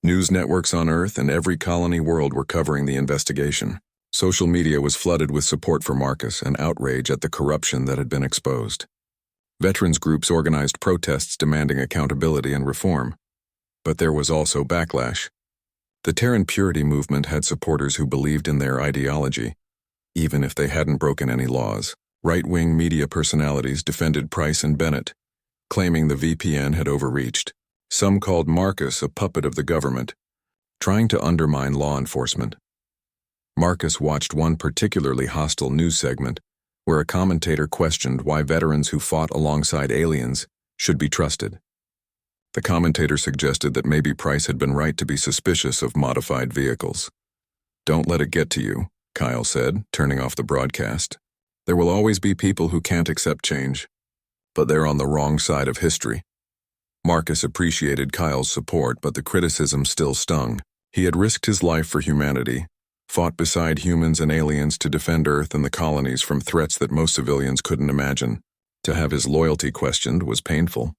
News networks on Earth and every colony world were covering the investigation. Social media was flooded with support for Marcus and outrage at the corruption that had been exposed. Veterans groups organized protests demanding accountability and reform. But there was also backlash. The Terran Purity movement had supporters who believed in their ideology, even if they hadn't broken any laws. Right-wing media personalities defended Price and Bennett, claiming the VPN had overreached. Some called Marcus a puppet of the government, trying to undermine law enforcement. Marcus watched one particularly hostile news segment where a commentator questioned why veterans who fought alongside aliens should be trusted. The commentator suggested that maybe Price had been right to be suspicious of modified vehicles. Don't let it get to you, Kyle said, turning off the broadcast. There will always be people who can't accept change, but they're on the wrong side of history. Marcus appreciated Kyle's support, but the criticism still stung. He had risked his life for humanity, fought beside humans and aliens to defend Earth and the colonies from threats that most civilians couldn't imagine. To have his loyalty questioned was painful.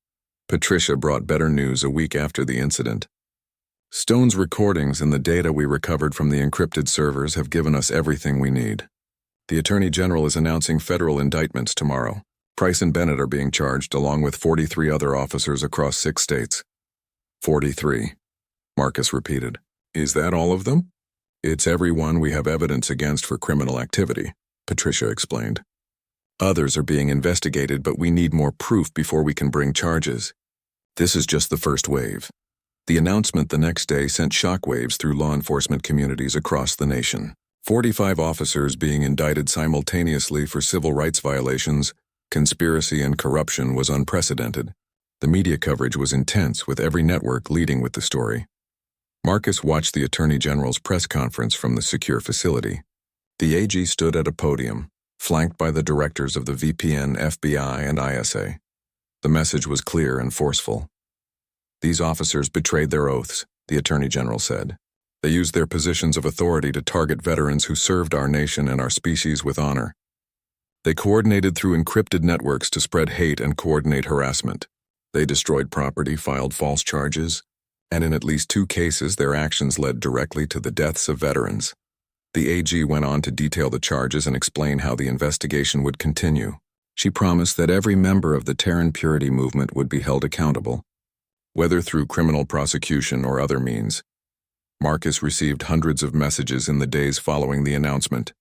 Patricia brought better news a week after the incident. Stone's recordings and the data we recovered from the encrypted servers have given us everything we need. The Attorney General is announcing federal indictments tomorrow. Price and Bennett are being charged along with 43 other officers across 6 states. 43, Marcus repeated. Is that all of them? It's everyone we have evidence against for criminal activity, Patricia explained. Others are being investigated, but we need more proof before we can bring charges. This is just the first wave. The announcement the next day sent shockwaves through law enforcement communities across the nation. 45 officers being indicted simultaneously for civil rights violations, conspiracy, and corruption was unprecedented. The media coverage was intense, with every network leading with the story. Marcus watched the Attorney General's press conference from the secure facility. The AG stood at a podium, flanked by the directors of the VPN, FBI, and ISA. The message was clear and forceful. "These officers betrayed their oaths," the Attorney General said. "They used their positions of authority to target veterans who served our nation and our species with honor. They coordinated through encrypted networks to spread hate and coordinate harassment. They destroyed property, filed false charges, and in at least 2 cases their actions led directly to the deaths of veterans." The AG went on to detail the charges and explain how the investigation would continue. She promised that every member of the Terran Purity movement would be held accountable, whether through criminal prosecution or other means. Marcus received hundreds of messages in the days following the announcement.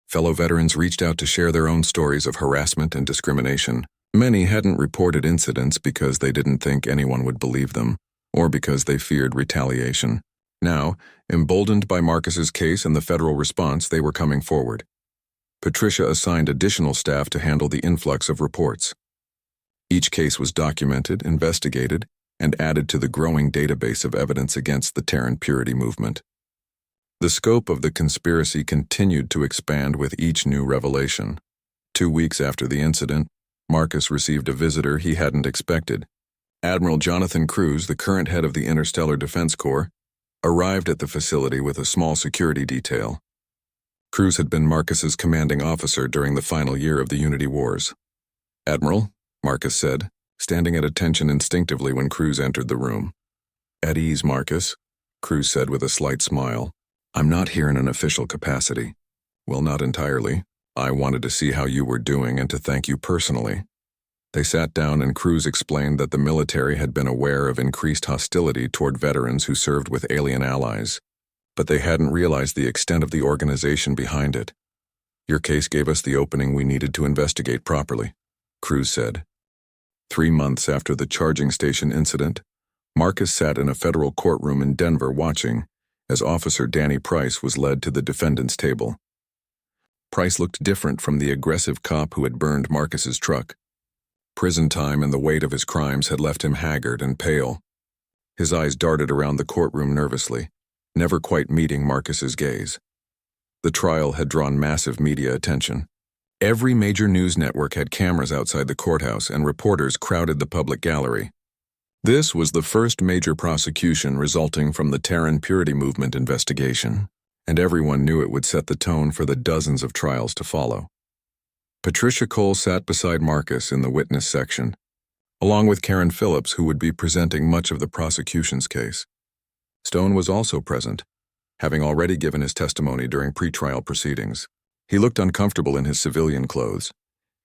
Fellow veterans reached out to share their own stories of harassment and discrimination. Many hadn't reported incidents because they didn't think anyone would believe them, or because they feared retaliation. Now, emboldened by Marcus's case and the federal response, they were coming forward. Patricia assigned additional staff to handle the influx of reports. Each case was documented, investigated, and added to the growing database of evidence against the Terran Purity movement. The scope of the conspiracy continued to expand with each new revelation. 2 weeks after the incident, Marcus received a visitor he hadn't expected. Admiral Jonathan Cruz, the current head of the Interstellar Defense Corps, arrived at the facility with a small security detail. Cruz had been Marcus's commanding officer during the final year of the Unity Wars. "Admiral," Marcus said, standing at attention instinctively when Cruz entered the room. "At ease, Marcus," Cruz said with a slight smile. "I'm not here in an official capacity." "Well, not entirely. I wanted to see how you were doing and to thank you personally." They sat down and Cruz explained that the military had been aware of increased hostility toward veterans who served with alien allies, but they hadn't realized the extent of the organization behind it. "Your case gave us the opening we needed to investigate properly," Cruz said. 3 months after the charging station incident, Marcus sat in a federal courtroom in Denver watching as Officer Danny Price was led to the defendant's table. Price looked different from the aggressive cop who had burned Marcus's truck. Prison time and the weight of his crimes had left him haggard and pale. His eyes darted around the courtroom nervously, never quite meeting Marcus's gaze. The trial had drawn massive media attention. Every major news network had cameras outside the courthouse and reporters crowded the public gallery. This was the first major prosecution resulting from the Terran Purity movement investigation, and everyone knew it would set the tone for the dozens of trials to follow. Patricia Cole sat beside Marcus in the witness section, along with Karen Phillips, who would be presenting much of the prosecution's case. Stone was also present, having already given his testimony during pretrial proceedings. He looked uncomfortable in his civilian clothes.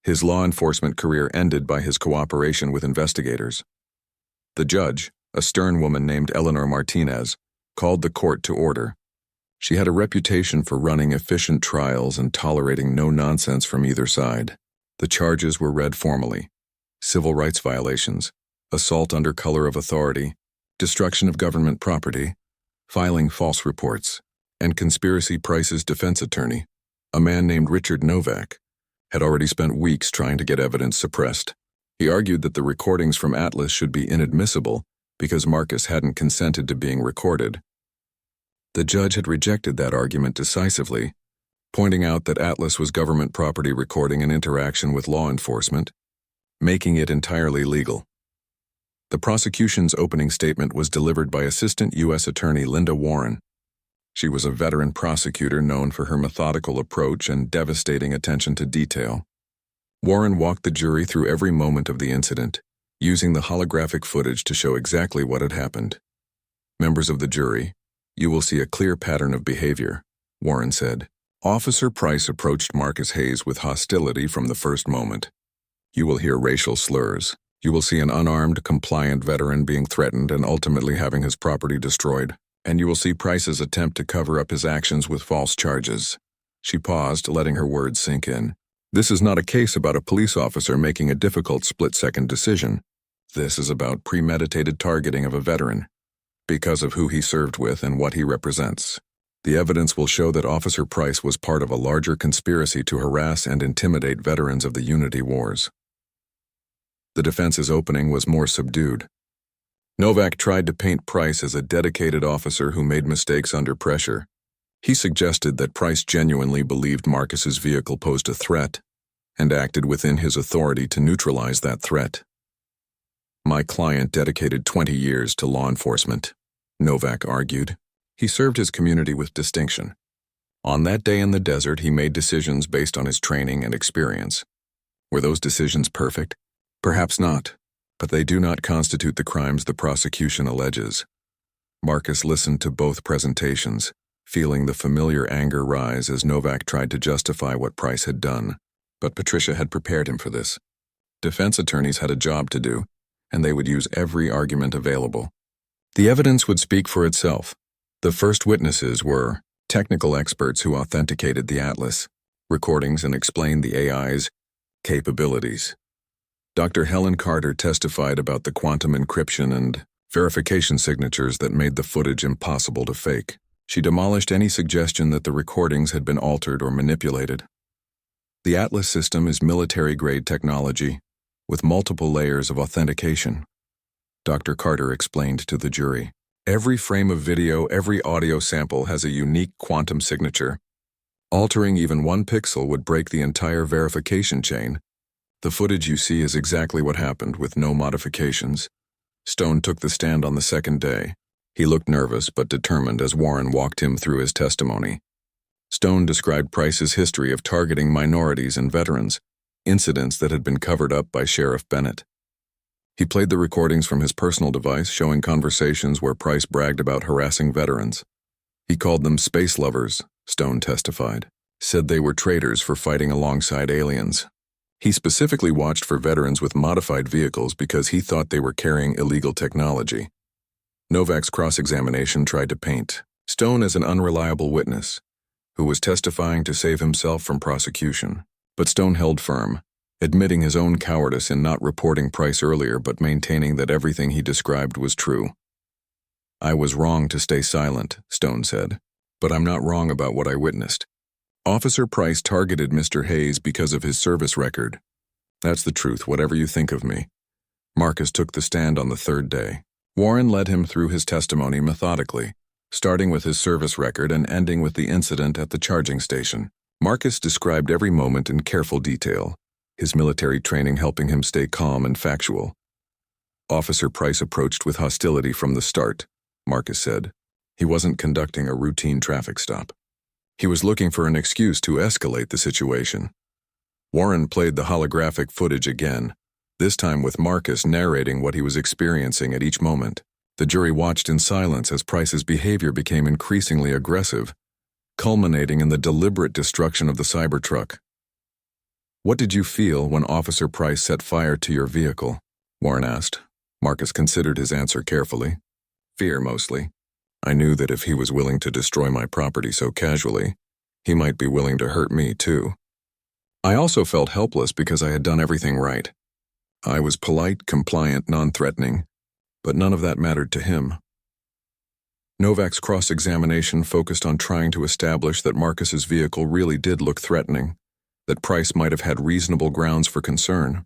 His law enforcement career ended by his cooperation with investigators. The judge, a stern woman named Eleanor Martinez, called the court to order. She had a reputation for running efficient trials and tolerating no nonsense from either side. The charges were read formally: civil rights violations, assault under color of authority, destruction of government property, filing false reports, and conspiracy. Price's defense attorney, a man named Richard Novak, had already spent weeks trying to get evidence suppressed. He argued that the recordings from Atlas should be inadmissible because Marcus hadn't consented to being recorded. The judge had rejected that argument decisively, pointing out that Atlas was government property recording an interaction with law enforcement, making it entirely legal. The prosecution's opening statement was delivered by Assistant U.S. Attorney Linda Warren. She was a veteran prosecutor known for her methodical approach and devastating attention to detail. Warren walked the jury through every moment of the incident, using the holographic footage to show exactly what had happened. "Members of the jury, you will see a clear pattern of behavior," Warren said. "Officer Price approached Marcus Hayes with hostility from the first moment. You will hear racial slurs. You will see an unarmed, compliant veteran being threatened and ultimately having his property destroyed. And you will see Price's attempt to cover up his actions with false charges." She paused, letting her words sink in. "This is not a case about a police officer making a difficult split-second decision. This is about premeditated targeting of a veteran, because of who he served with and what he represents. The evidence will show that Officer Price was part of a larger conspiracy to harass and intimidate veterans of the Unity Wars." The defense's opening was more subdued. Novak tried to paint Price as a dedicated officer who made mistakes under pressure. He suggested that Price genuinely believed Marcus's vehicle posed a threat and acted within his authority to neutralize that threat. "My client dedicated 20 years to law enforcement," Novak argued. "He served his community with distinction. On that day in the desert, he made decisions based on his training and experience. Were those decisions perfect? Perhaps not, but they do not constitute the crimes the prosecution alleges." Marcus listened to both presentations, feeling the familiar anger rise as Novak tried to justify what Price had done. But Patricia had prepared him for this. Defense attorneys had a job to do, and they would use every argument available. The evidence would speak for itself. The first witnesses were technical experts who authenticated the Atlas, recordings, and explained the AI's capabilities. Dr. Helen Carter testified about the quantum encryption and verification signatures that made the footage impossible to fake. She demolished any suggestion that the recordings had been altered or manipulated. The Atlas system is military-grade technology, with multiple layers of authentication. Dr. Carter explained to the jury. Every frame of video, every audio sample has a unique quantum signature. Altering even one pixel would break the entire verification chain. The footage you see is exactly what happened, with no modifications. Stone took the stand on the second day. He looked nervous but determined as Warren walked him through his testimony. Stone described Price's history of targeting minorities and veterans, incidents that had been covered up by Sheriff Bennett. He played the recordings from his personal device, showing conversations where Price bragged about harassing veterans. He called them space lovers, Stone testified, said they were traitors for fighting alongside aliens. He specifically watched for veterans with modified vehicles because he thought they were carrying illegal technology. Novak's cross-examination tried to paint Stone as an unreliable witness who was testifying to save himself from prosecution. But Stone held firm, admitting his own cowardice in not reporting Price earlier but maintaining that everything he described was true. "I was wrong to stay silent," Stone said, "but I'm not wrong about what I witnessed. Officer Price targeted Mr. Hayes because of his service record. That's the truth, whatever you think of me." Marcus took the stand on the third day. Warren led him through his testimony methodically, starting with his service record and ending with the incident at the charging station. Marcus described every moment in careful detail, his military training helping him stay calm and factual. "Officer Price approached with hostility from the start," Marcus said. "He wasn't conducting a routine traffic stop. He was looking for an excuse to escalate the situation." Warren played the holographic footage again, this time with Marcus narrating what he was experiencing at each moment. The jury watched in silence as Price's behavior became increasingly aggressive, culminating in the deliberate destruction of the Cybertruck. "What did you feel when Officer Price set fire to your vehicle?" Warren asked. Marcus considered his answer carefully. "Fear, mostly. I knew that if he was willing to destroy my property so casually, he might be willing to hurt me too. I also felt helpless because I had done everything right. I was polite, compliant, non-threatening, but none of that mattered to him." Novak's cross-examination focused on trying to establish that Marcus's vehicle really did look threatening, that Price might have had reasonable grounds for concern.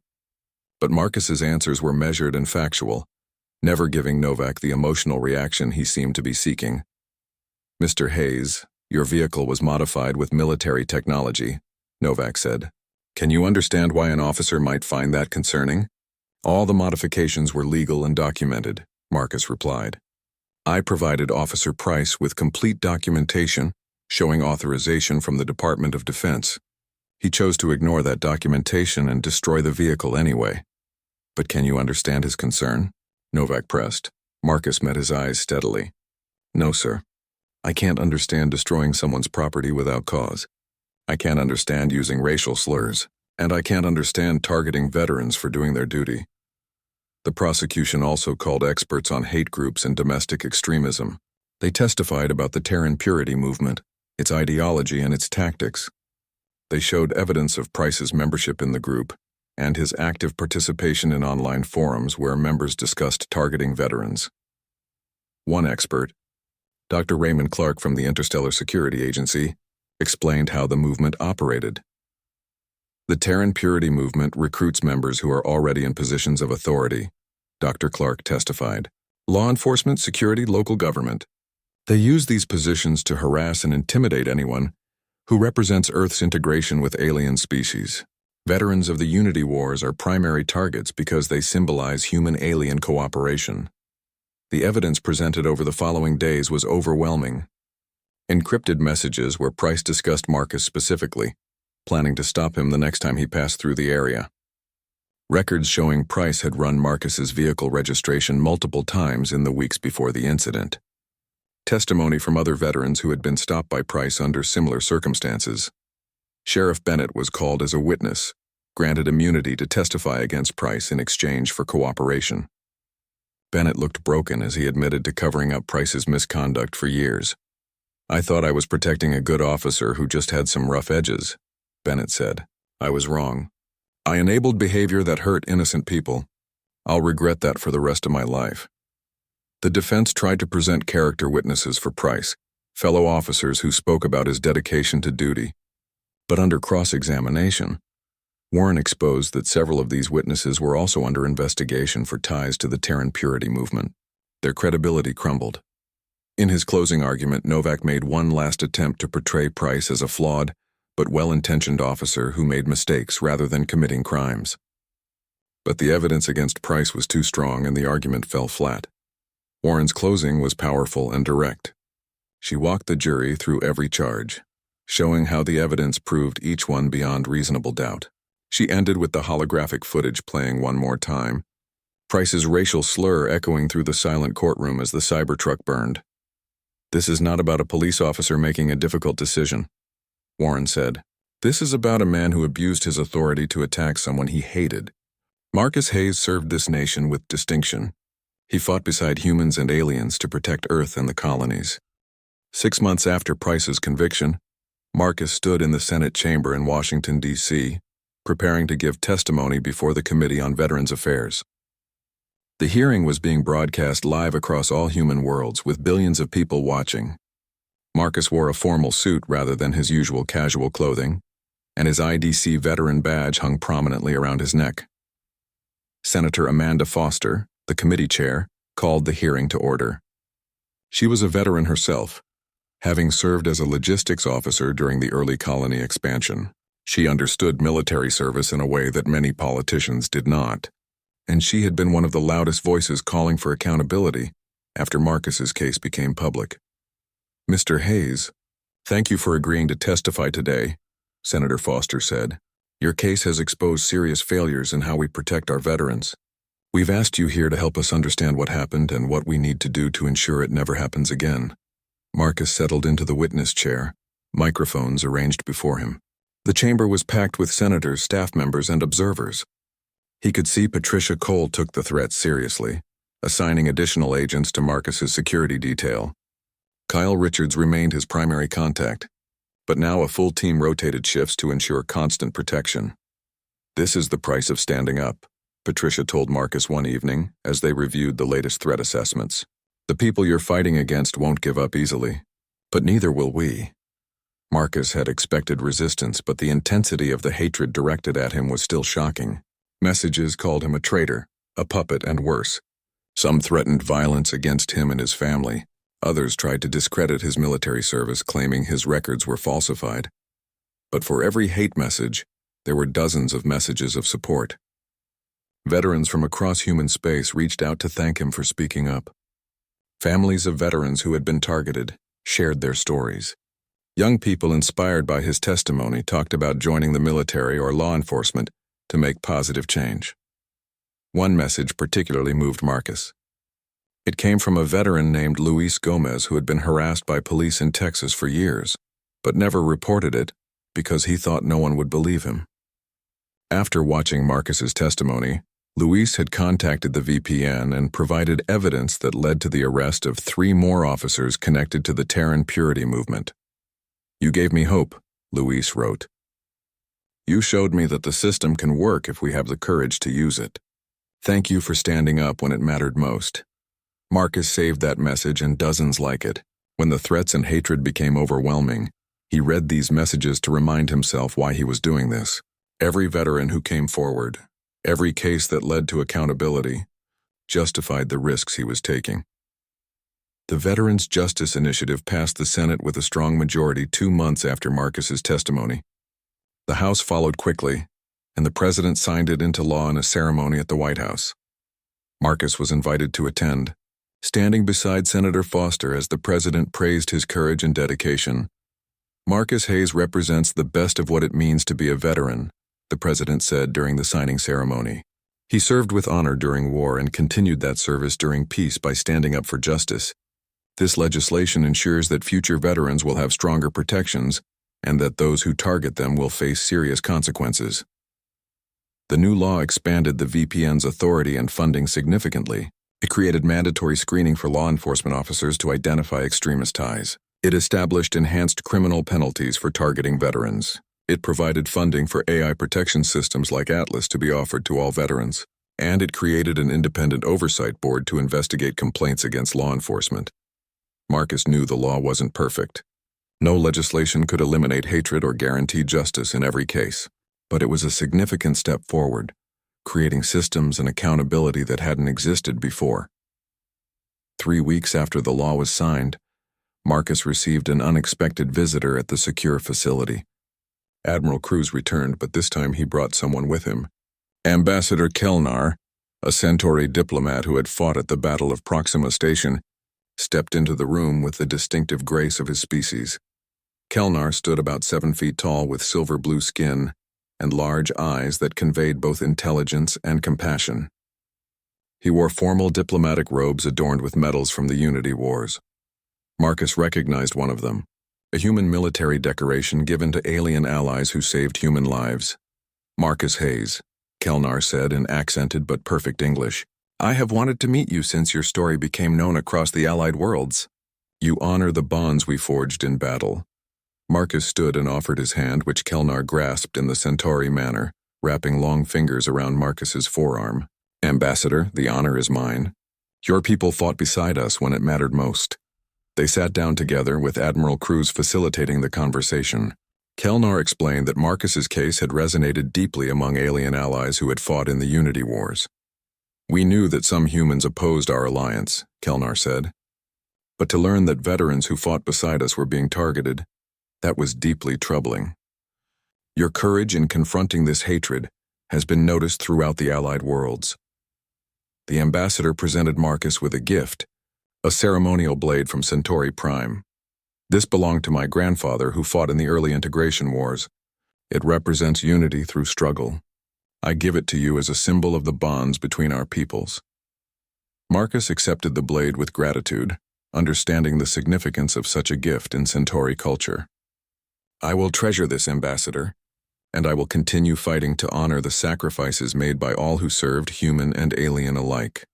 But Marcus's answers were measured and factual, never giving Novak the emotional reaction he seemed to be seeking. "Mr. Hayes, your vehicle was modified with military technology," Novak said. "Can you understand why an officer might find that concerning?" "All the modifications were legal and documented," Marcus replied. "I provided Officer Price with complete documentation showing authorization from the Department of Defense. He chose to ignore that documentation and destroy the vehicle anyway." "But can you understand his concern?" Novak pressed. Marcus met his eyes steadily. "No, sir. I can't understand destroying someone's property without cause. I can't understand using racial slurs, and I can't understand targeting veterans for doing their duty." The prosecution also called experts on hate groups and domestic extremism. They testified about the Terran Purity movement, its ideology and its tactics. They showed evidence of Price's membership in the group and his active participation in online forums where members discussed targeting veterans. One expert, Dr. Raymond Clark from the Interstellar Security Agency, explained how the movement operated. "The Terran Purity movement recruits members who are already in positions of authority," Dr. Clark testified. Law enforcement, security, local government. They use these positions to harass and intimidate anyone who represents Earth's integration with alien species. Veterans of the Unity Wars are primary targets because they symbolize human-alien cooperation. The evidence presented over the following days was overwhelming. Encrypted messages where Price discussed Marcus specifically, planning to stop him the next time he passed through the area. Records showing Price had run Marcus's vehicle registration multiple times in the weeks before the incident. Testimony from other veterans who had been stopped by Price under similar circumstances. Sheriff Bennett was called as a witness, granted immunity to testify against Price in exchange for cooperation. Bennett looked broken as he admitted to covering up Price's misconduct for years. "I thought I was protecting a good officer who just had some rough edges," Bennett said. "I was wrong. I enabled behavior that hurt innocent people. I'll regret that for the rest of my life." The defense tried to present character witnesses for Price, fellow officers who spoke about his dedication to duty. But under cross-examination, Warren exposed that several of these witnesses were also under investigation for ties to the Terran Purity movement. Their credibility crumbled. In his closing argument, Novak made one last attempt to portray Price as a flawed but well-intentioned officer who made mistakes rather than committing crimes. But the evidence against Price was too strong and the argument fell flat. Warren's closing was powerful and direct. She walked the jury through every charge, showing how the evidence proved each one beyond reasonable doubt. She ended with the holographic footage playing one more time, Price's racial slur echoing through the silent courtroom as the Cybertruck burned. "This is not about a police officer making a difficult decision," Warren said. "This is about a man who abused his authority to attack someone he hated. Marcus Hayes served this nation with distinction. He fought beside humans and aliens to protect Earth and the colonies." 6 months after Price's conviction, Marcus stood in the Senate chamber in Washington, D.C., preparing to give testimony before the Committee on Veterans Affairs. The hearing was being broadcast live across all human worlds, with billions of people watching. Marcus wore a formal suit rather than his usual casual clothing, and his IDC veteran badge hung prominently around his neck. Senator Amanda Foster, the committee chair, called the hearing to order. She was a veteran herself, having served as a logistics officer during the early colony expansion. She understood military service in a way that many politicians did not, and she had been one of the loudest voices calling for accountability after Marcus's case became public. "Mr. Hayes, thank you for agreeing to testify today," Senator Foster said. "Your case has exposed serious failures in how we protect our veterans. We've asked you here to help us understand what happened and what we need to do to ensure it never happens again." Marcus settled into the witness chair, microphones arranged before him. The chamber was packed with senators, staff members, and observers. He could see Patricia Cole took the threat seriously, assigning additional agents to Marcus's security detail. Kyle Richards remained his primary contact, but now a full team rotated shifts to ensure constant protection. "This is the price of standing up," Patricia told Marcus one evening as they reviewed the latest threat assessments. "The people you're fighting against won't give up easily, but neither will we." Marcus had expected resistance, but the intensity of the hatred directed at him was still shocking. Messages called him a traitor, a puppet, and worse. Some threatened violence against him and his family. Others tried to discredit his military service, claiming his records were falsified. But for every hate message, there were dozens of messages of support. Veterans from across human space reached out to thank him for speaking up. Families of veterans who had been targeted shared their stories. Young people inspired by his testimony talked about joining the military or law enforcement to make positive change. One message particularly moved Marcus. It came from a veteran named Luis Gomez who had been harassed by police in Texas for years, but never reported it because he thought no one would believe him. After watching Marcus's testimony, Luis had contacted the VPN and provided evidence that led to the arrest of 3 more officers connected to the Terran Purity movement. "You gave me hope," Luis wrote. "You showed me that the system can work if we have the courage to use it. Thank you for standing up when it mattered most." Marcus saved that message and dozens like it. When the threats and hatred became overwhelming, he read these messages to remind himself why he was doing this. Every veteran who came forward, every case that led to accountability, justified the risks he was taking. The Veterans Justice Initiative passed the Senate with a strong majority 2 months after Marcus's testimony. The House followed quickly, and the President signed it into law in a ceremony at the White House. Marcus was invited to attend, standing beside Senator Foster as the President praised his courage and dedication. "Marcus Hayes represents the best of what it means to be a veteran," the President said during the signing ceremony. "He served with honor during war and continued that service during peace by standing up for justice. This legislation ensures that future veterans will have stronger protections and that those who target them will face serious consequences." The new law expanded the VPN's authority and funding significantly. It created mandatory screening for law enforcement officers to identify extremist ties. It established enhanced criminal penalties for targeting veterans. It provided funding for AI protection systems like Atlas to be offered to all veterans. And it created an independent oversight board to investigate complaints against law enforcement. Marcus knew the law wasn't perfect. No legislation could eliminate hatred or guarantee justice in every case. But it was a significant step forward, creating systems and accountability that hadn't existed before. 3 weeks after the law was signed, Marcus received an unexpected visitor at the secure facility. Admiral Cruz returned, but this time he brought someone with him. Ambassador Kelnar, a Centauri diplomat who had fought at the Battle of Proxima Station, stepped into the room with the distinctive grace of his species. Kelnar stood about 7 feet tall with silver-blue skin and large eyes that conveyed both intelligence and compassion. He wore formal diplomatic robes adorned with medals from the Unity Wars. Marcus recognized one of them, a human military decoration given to alien allies who saved human lives. "Marcus Hayes," Kelnar said in accented but perfect English. "I have wanted to meet you since your story became known across the Allied worlds. You honor the bonds we forged in battle." Marcus stood and offered his hand, which Kelnar grasped in the Centauri manner, wrapping long fingers around Marcus's forearm. "Ambassador, the honor is mine. Your people fought beside us when it mattered most." They sat down together, with Admiral Cruz facilitating the conversation. Kelnar explained that Marcus's case had resonated deeply among alien allies who had fought in the Unity Wars. "We knew that some humans opposed our alliance," Kelnar said. "But to learn that veterans who fought beside us were being targeted, that was deeply troubling. Your courage in confronting this hatred has been noticed throughout the Allied worlds." The ambassador presented Marcus with a gift, a ceremonial blade from Centauri Prime. "This belonged to my grandfather who fought in the early integration wars. It represents unity through struggle. I give it to you as a symbol of the bonds between our peoples." Marcus accepted the blade with gratitude, understanding the significance of such a gift in Centauri culture. "I will treasure this, Ambassador, and I will continue fighting to honor the sacrifices made by all who served, human and alien alike."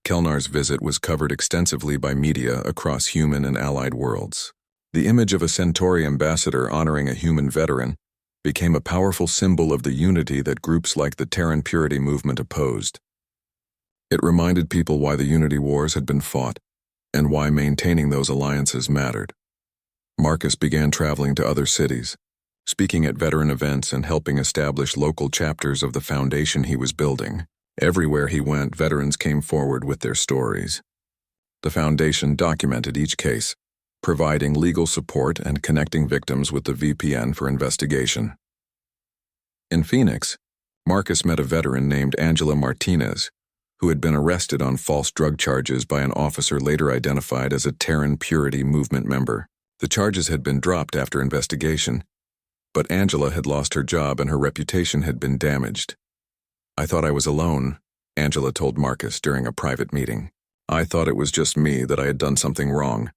Kelnar's visit was covered extensively by media across human and allied worlds. The image of a Centauri ambassador honoring a human veteran became a powerful symbol of the unity that groups like the Terran Purity movement opposed. It reminded people why the Unity Wars had been fought and why maintaining those alliances mattered. Marcus began traveling to other cities, speaking at veteran events and helping establish local chapters of the foundation he was building. Everywhere he went, veterans came forward with their stories. The foundation documented each case, providing legal support and connecting victims with the VPN for investigation. In Phoenix, Marcus met a veteran named Angela Martinez, who had been arrested on false drug charges by an officer later identified as a Terran Purity movement member. The charges had been dropped after investigation, but Angela had lost her job and her reputation had been damaged. "I thought I was alone," Angela told Marcus during a private meeting. "I thought it was just me, that I had done something wrong.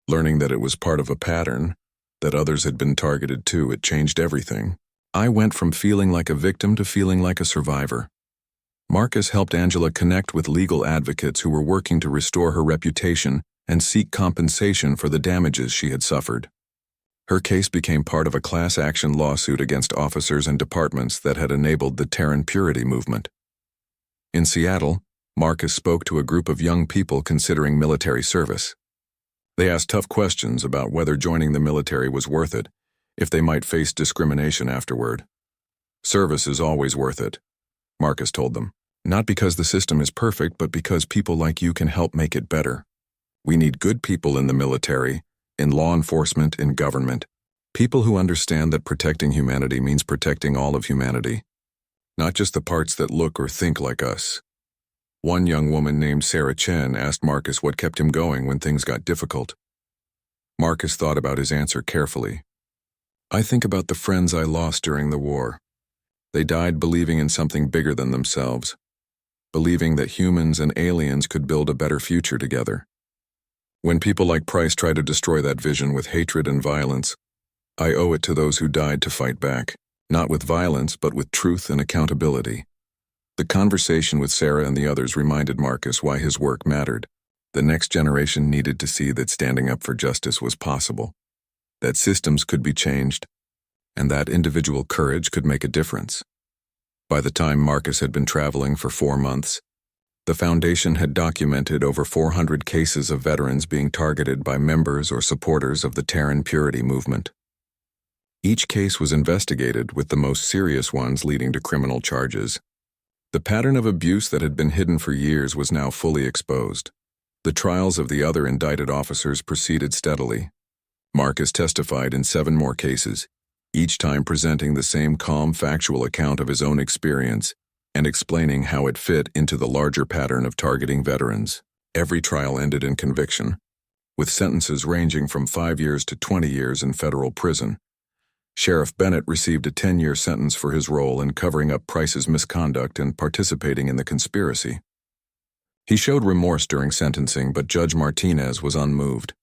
Learning that it was part of a pattern, that others had been targeted too, it changed everything. I went from feeling like a victim to feeling like a survivor." Marcus helped Angela connect with legal advocates who were working to restore her reputation and seek compensation for the damages she had suffered. Her case became part of a class action lawsuit against officers and departments that had enabled the Terran Purity movement. In Seattle, Marcus spoke to a group of young people considering military service. They asked tough questions about whether joining the military was worth it, if they might face discrimination afterward. "Service is always worth it," Marcus told them. Not because the system is perfect, but because people like you can help make it better. We need good people in the military, in law enforcement, in government. People who understand that protecting humanity means protecting all of humanity, not just the parts that look or think like us. One young woman named Sarah Chen asked Marcus what kept him going when things got difficult. Marcus thought about his answer carefully. I think about the friends I lost during the war. They died believing in something bigger than themselves, believing that humans and aliens could build a better future together. When people like Price try to destroy that vision with hatred and violence, I owe it to those who died to fight back, not with violence, but with truth and accountability. The conversation with Sarah and the others reminded Marcus why his work mattered. The next generation needed to see that standing up for justice was possible, that systems could be changed, and that individual courage could make a difference. By the time Marcus had been traveling for 4 months, the Foundation had documented over 400 cases of veterans being targeted by members or supporters of the Terran Purity movement. Each case was investigated, with the most serious ones leading to criminal charges. The pattern of abuse that had been hidden for years was now fully exposed. The trials of the other indicted officers proceeded steadily. Marcus testified in 7 more cases, each time presenting the same calm, factual account of his own experience and explaining how it fit into the larger pattern of targeting veterans. Every trial ended in conviction, with sentences ranging from 5 years to 20 years in federal prison. Sheriff Bennett received a 10-year sentence for his role in covering up Price's misconduct and participating in the conspiracy. He showed remorse during sentencing, but Judge Martinez was unmoved.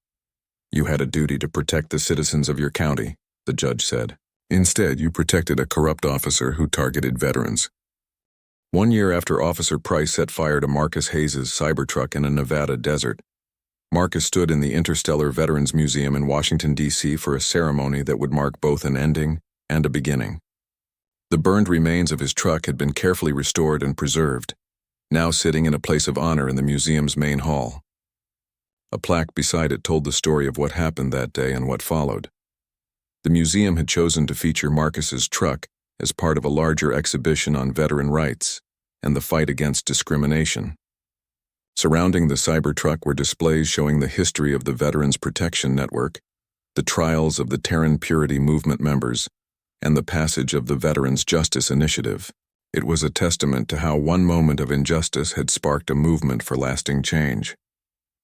You had a duty to protect the citizens of your county, the judge said. Instead, you protected a corrupt officer who targeted veterans. 1 year after Officer Price set fire to Marcus Hayes' Cybertruck in a Nevada desert, Marcus stood in the Interstellar Veterans Museum in Washington, D.C. for a ceremony that would mark both an ending and a beginning. The burned remains of his truck had been carefully restored and preserved, now sitting in a place of honor in the museum's main hall. A plaque beside it told the story of what happened that day and what followed. The museum had chosen to feature Marcus's truck as part of a larger exhibition on veteran rights and the fight against discrimination. Surrounding the Cybertruck were displays showing the history of the Veterans Protection Network, the trials of the Terran Purity movement members, and the passage of the Veterans Justice Initiative. It was a testament to how one moment of injustice had sparked a movement for lasting change.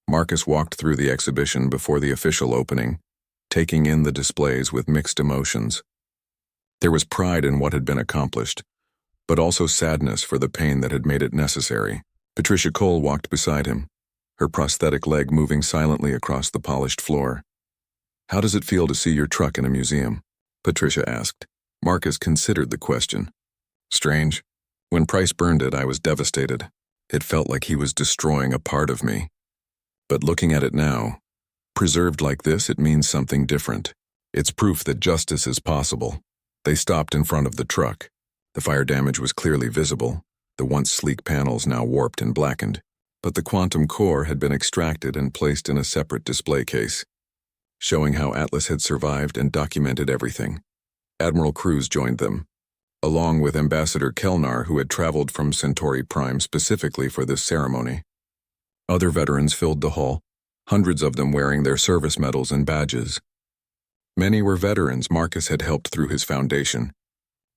Marcus walked through the exhibition before the official opening, taking in the displays with mixed emotions. There was pride in what had been accomplished, but also sadness for the pain that had made it necessary. Patricia Cole walked beside him, her prosthetic leg moving silently across the polished floor. How does it feel to see your truck in a museum? Patricia asked. Marcus considered the question. Strange. When Price burned it, I was devastated. It felt like he was destroying a part of me. But looking at it now, preserved like this, it means something different. It's proof that justice is possible. They stopped in front of the truck. The fire damage was clearly visible, the once sleek panels now warped and blackened, but the quantum core had been extracted and placed in a separate display case, showing how Atlas had survived and documented everything. Admiral Cruz joined them, along with Ambassador Kelnar, who had traveled from Centauri Prime specifically for this ceremony. Other veterans filled the hall, hundreds of them wearing their service medals and badges. Many were veterans Marcus had helped through his foundation,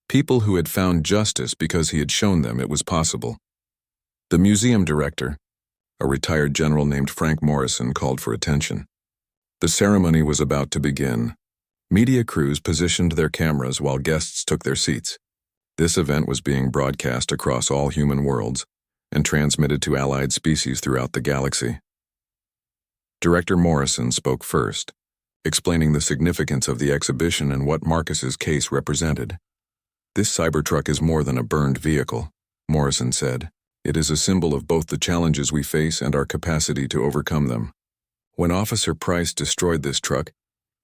people who had found justice because he had shown them it was possible. The museum director, a retired general named Frank Morrison, called for attention. The ceremony was about to begin. Media crews positioned their cameras while guests took their seats. This event was being broadcast across all human worlds and transmitted to allied species throughout the galaxy. Director Morrison spoke first, explaining the significance of the exhibition and what Marcus's case represented. This Cybertruck is more than a burned vehicle, Morrison said. It is a symbol of both the challenges we face and our capacity to overcome them. When Officer Price destroyed this truck,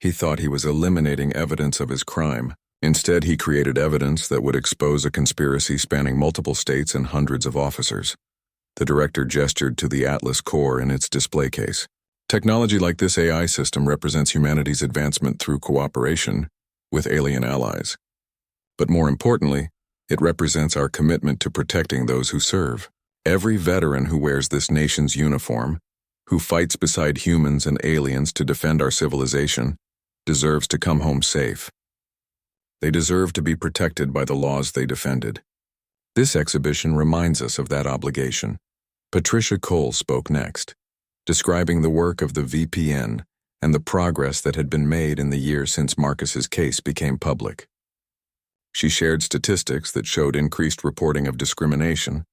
he thought he was eliminating evidence of his crime. Instead, he created evidence that would expose a conspiracy spanning multiple states and hundreds of officers. The director gestured to the Atlas core in its display case. Technology like this AI system represents humanity's advancement through cooperation with alien allies. But more importantly, It represents our commitment to protecting those who serve. Every veteran who wears this nation's uniform, who fights beside humans and aliens to defend our civilization, deserves to come home safe. They deserve to be protected by the laws they defended. This exhibition reminds us of that obligation. Patricia Cole spoke next, describing the work of the VPN and the progress that had been made in the years since Marcus's case became public. She shared statistics that showed increased reporting of discrimination,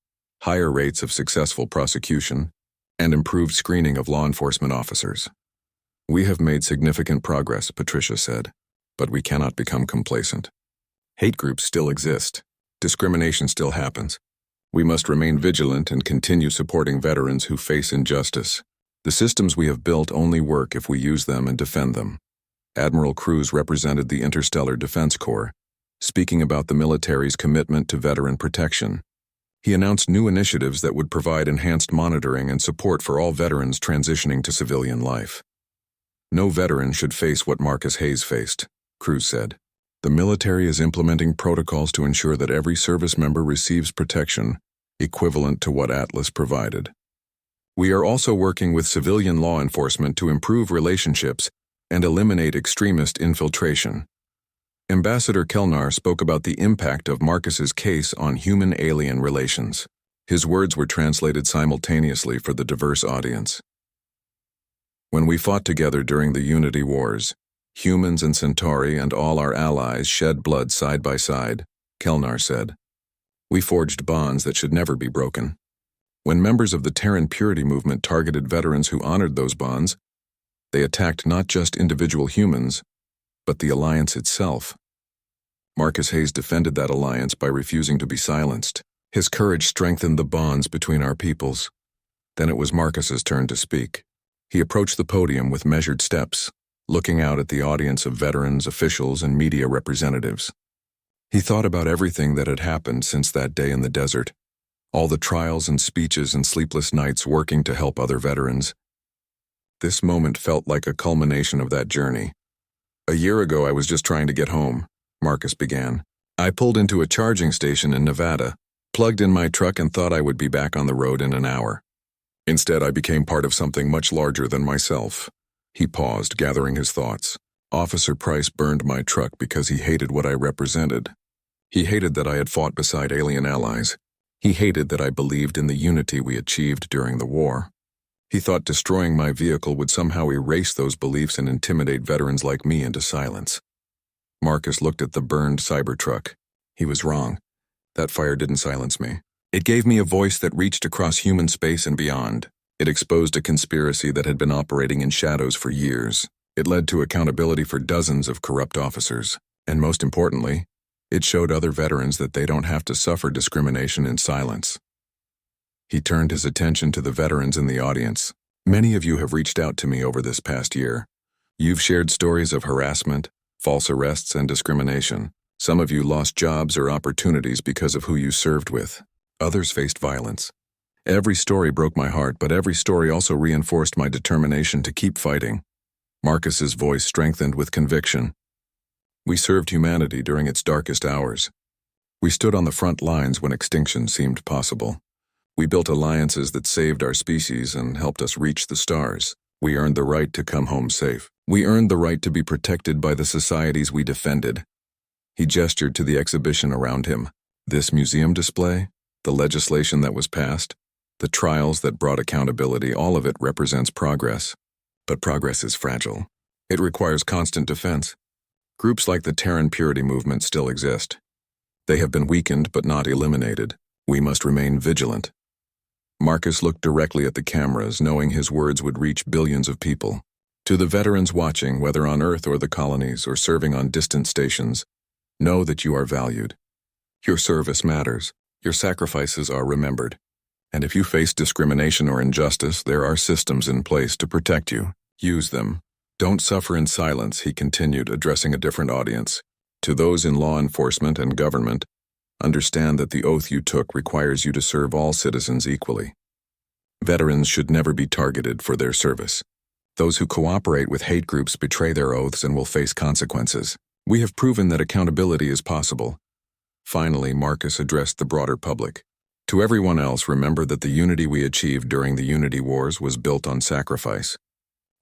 higher rates of successful prosecution, and improved screening of law enforcement officers. "We have made significant progress," Patricia said, "but we cannot become complacent. Hate groups still exist. Discrimination still happens. We must remain vigilant and continue supporting veterans who face injustice. The systems we have built only work if we use them and defend them." Admiral Cruz represented the Interstellar Defense Corps, speaking about the military's commitment to veteran protection. He announced new initiatives that would provide enhanced monitoring and support for all veterans transitioning to civilian life. "No veteran should face what Marcus Hayes faced," Cruz said. "The military is implementing protocols to ensure that every service member receives protection equivalent to what Atlas provided. We are also working with civilian law enforcement to improve relationships and eliminate extremist infiltration." Ambassador Kellnar spoke about the impact of Marcus's case on human-alien relations. His words were translated simultaneously for the diverse audience. "When we fought together during the Unity Wars, humans and Centauri and all our allies shed blood side by side," Kellnar said. "We forged bonds that should never be broken. When members of the Terran Purity movement targeted veterans who honored those bonds, they attacked not just individual humans, but the alliance itself. Marcus Hayes defended that alliance by refusing to be silenced. His courage strengthened the bonds between our peoples. Then it was Marcus's turn to speak. He approached the podium with measured steps, looking out at the audience of veterans, officials, and media representatives. He thought about everything that had happened since that day in the desert, all the trials and speeches and sleepless nights working to help other veterans. This moment felt like a culmination of that journey. "A year ago I was just trying to get home," Marcus began. "I pulled into a charging station in Nevada, plugged in my truck and thought I would be back on the road in an hour. Instead, I became part of something much larger than myself." He paused, gathering his thoughts. "Officer Price burned my truck because he hated what I represented. He hated that I had fought beside alien allies. He hated that I believed in the unity we achieved during the war. He thought destroying my vehicle would somehow erase those beliefs and intimidate veterans like me into silence." Marcus looked at the burned Cybertruck. He was wrong. That fire didn't silence me. It gave me a voice that reached across human space and beyond. It exposed a conspiracy that had been operating in shadows for years. It led to accountability for dozens of corrupt officers. And most importantly, it showed other veterans that they don't have to suffer discrimination in silence. He turned his attention to the veterans in the audience. "Many of you have reached out to me over this past year. You've shared stories of harassment, false arrests, and discrimination. Some of you lost jobs or opportunities because of who you served with. Others faced violence. Every story broke my heart, but every story also reinforced my determination to keep fighting." Marcus's voice strengthened with conviction. "We served humanity during its darkest hours. We stood on the front lines when extinction seemed possible. We built alliances that saved our species and helped us reach the stars. We earned the right to come home safe. We earned the right to be protected by the societies we defended." He gestured to the exhibition around him. "This museum display, the legislation that was passed, the trials that brought accountability, all of it represents progress. But progress is fragile. It requires constant defense. Groups like the Terran Purity movement still exist. They have been weakened but not eliminated. We must remain vigilant." Marcus looked directly at the cameras, knowing his words would reach billions of people. "To the veterans watching, whether on Earth or the colonies or serving on distant stations, know that you are valued. Your service matters. Your sacrifices are remembered. And if you face discrimination or injustice, there are systems in place to protect you. Use them. Don't suffer in silence," he continued, addressing a different audience. "To those in law enforcement and government, understand that the oath you took requires you to serve all citizens equally. Veterans should never be targeted for their service. Those who cooperate with hate groups betray their oaths and will face consequences. We have proven that accountability is possible. Finally, Marcus addressed the broader public. To everyone else, remember that the unity we achieved during the Unity Wars was built on sacrifice.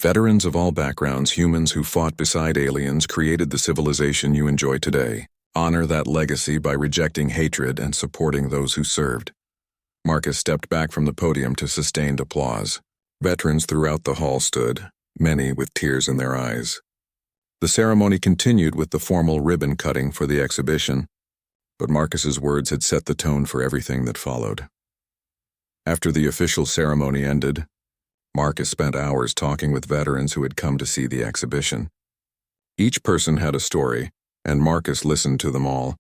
Veterans of all backgrounds, humans who fought beside aliens, created the civilization you enjoy today. Honor that legacy by rejecting hatred and supporting those who served. Marcus stepped back from the podium to sustained applause. Veterans throughout the hall stood, many with tears in their eyes. The ceremony continued with the formal ribbon cutting for the exhibition, but Marcus's words had set the tone for everything that followed. After the official ceremony ended, Marcus spent hours talking with veterans who had come to see the exhibition. Each person had a story, and Marcus listened to them all.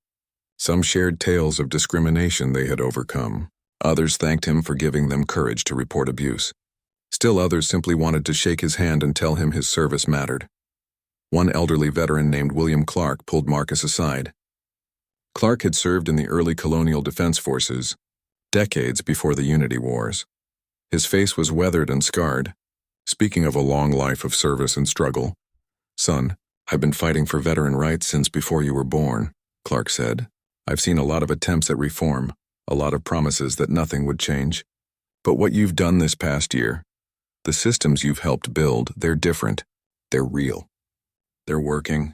Some shared tales of discrimination they had overcome. Others thanked him for giving them courage to report abuse. Still others simply wanted to shake his hand and tell him his service mattered. One elderly veteran named William Clark pulled Marcus aside. Clark had served in the early colonial defense forces, decades before the Unity Wars. His face was weathered and scarred. Speaking of a long life of service and struggle, "Son, I've been fighting for veteran rights since before you were born," Clark said. "I've seen a lot of attempts at reform, a lot of promises that nothing would change. But what you've done this past year, the systems you've helped build, they're different. They're real. They're working.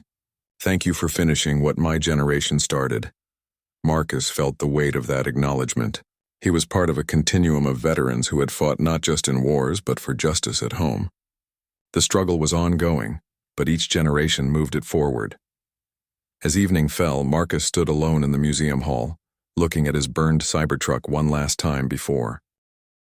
Thank you for finishing what my generation started." Marcus felt the weight of that acknowledgement. He was part of a continuum of veterans who had fought not just in wars but for justice at home. The struggle was ongoing, but each generation moved it forward. As evening fell, Marcus stood alone in the museum hall, looking at his burned Cybertruck one last time before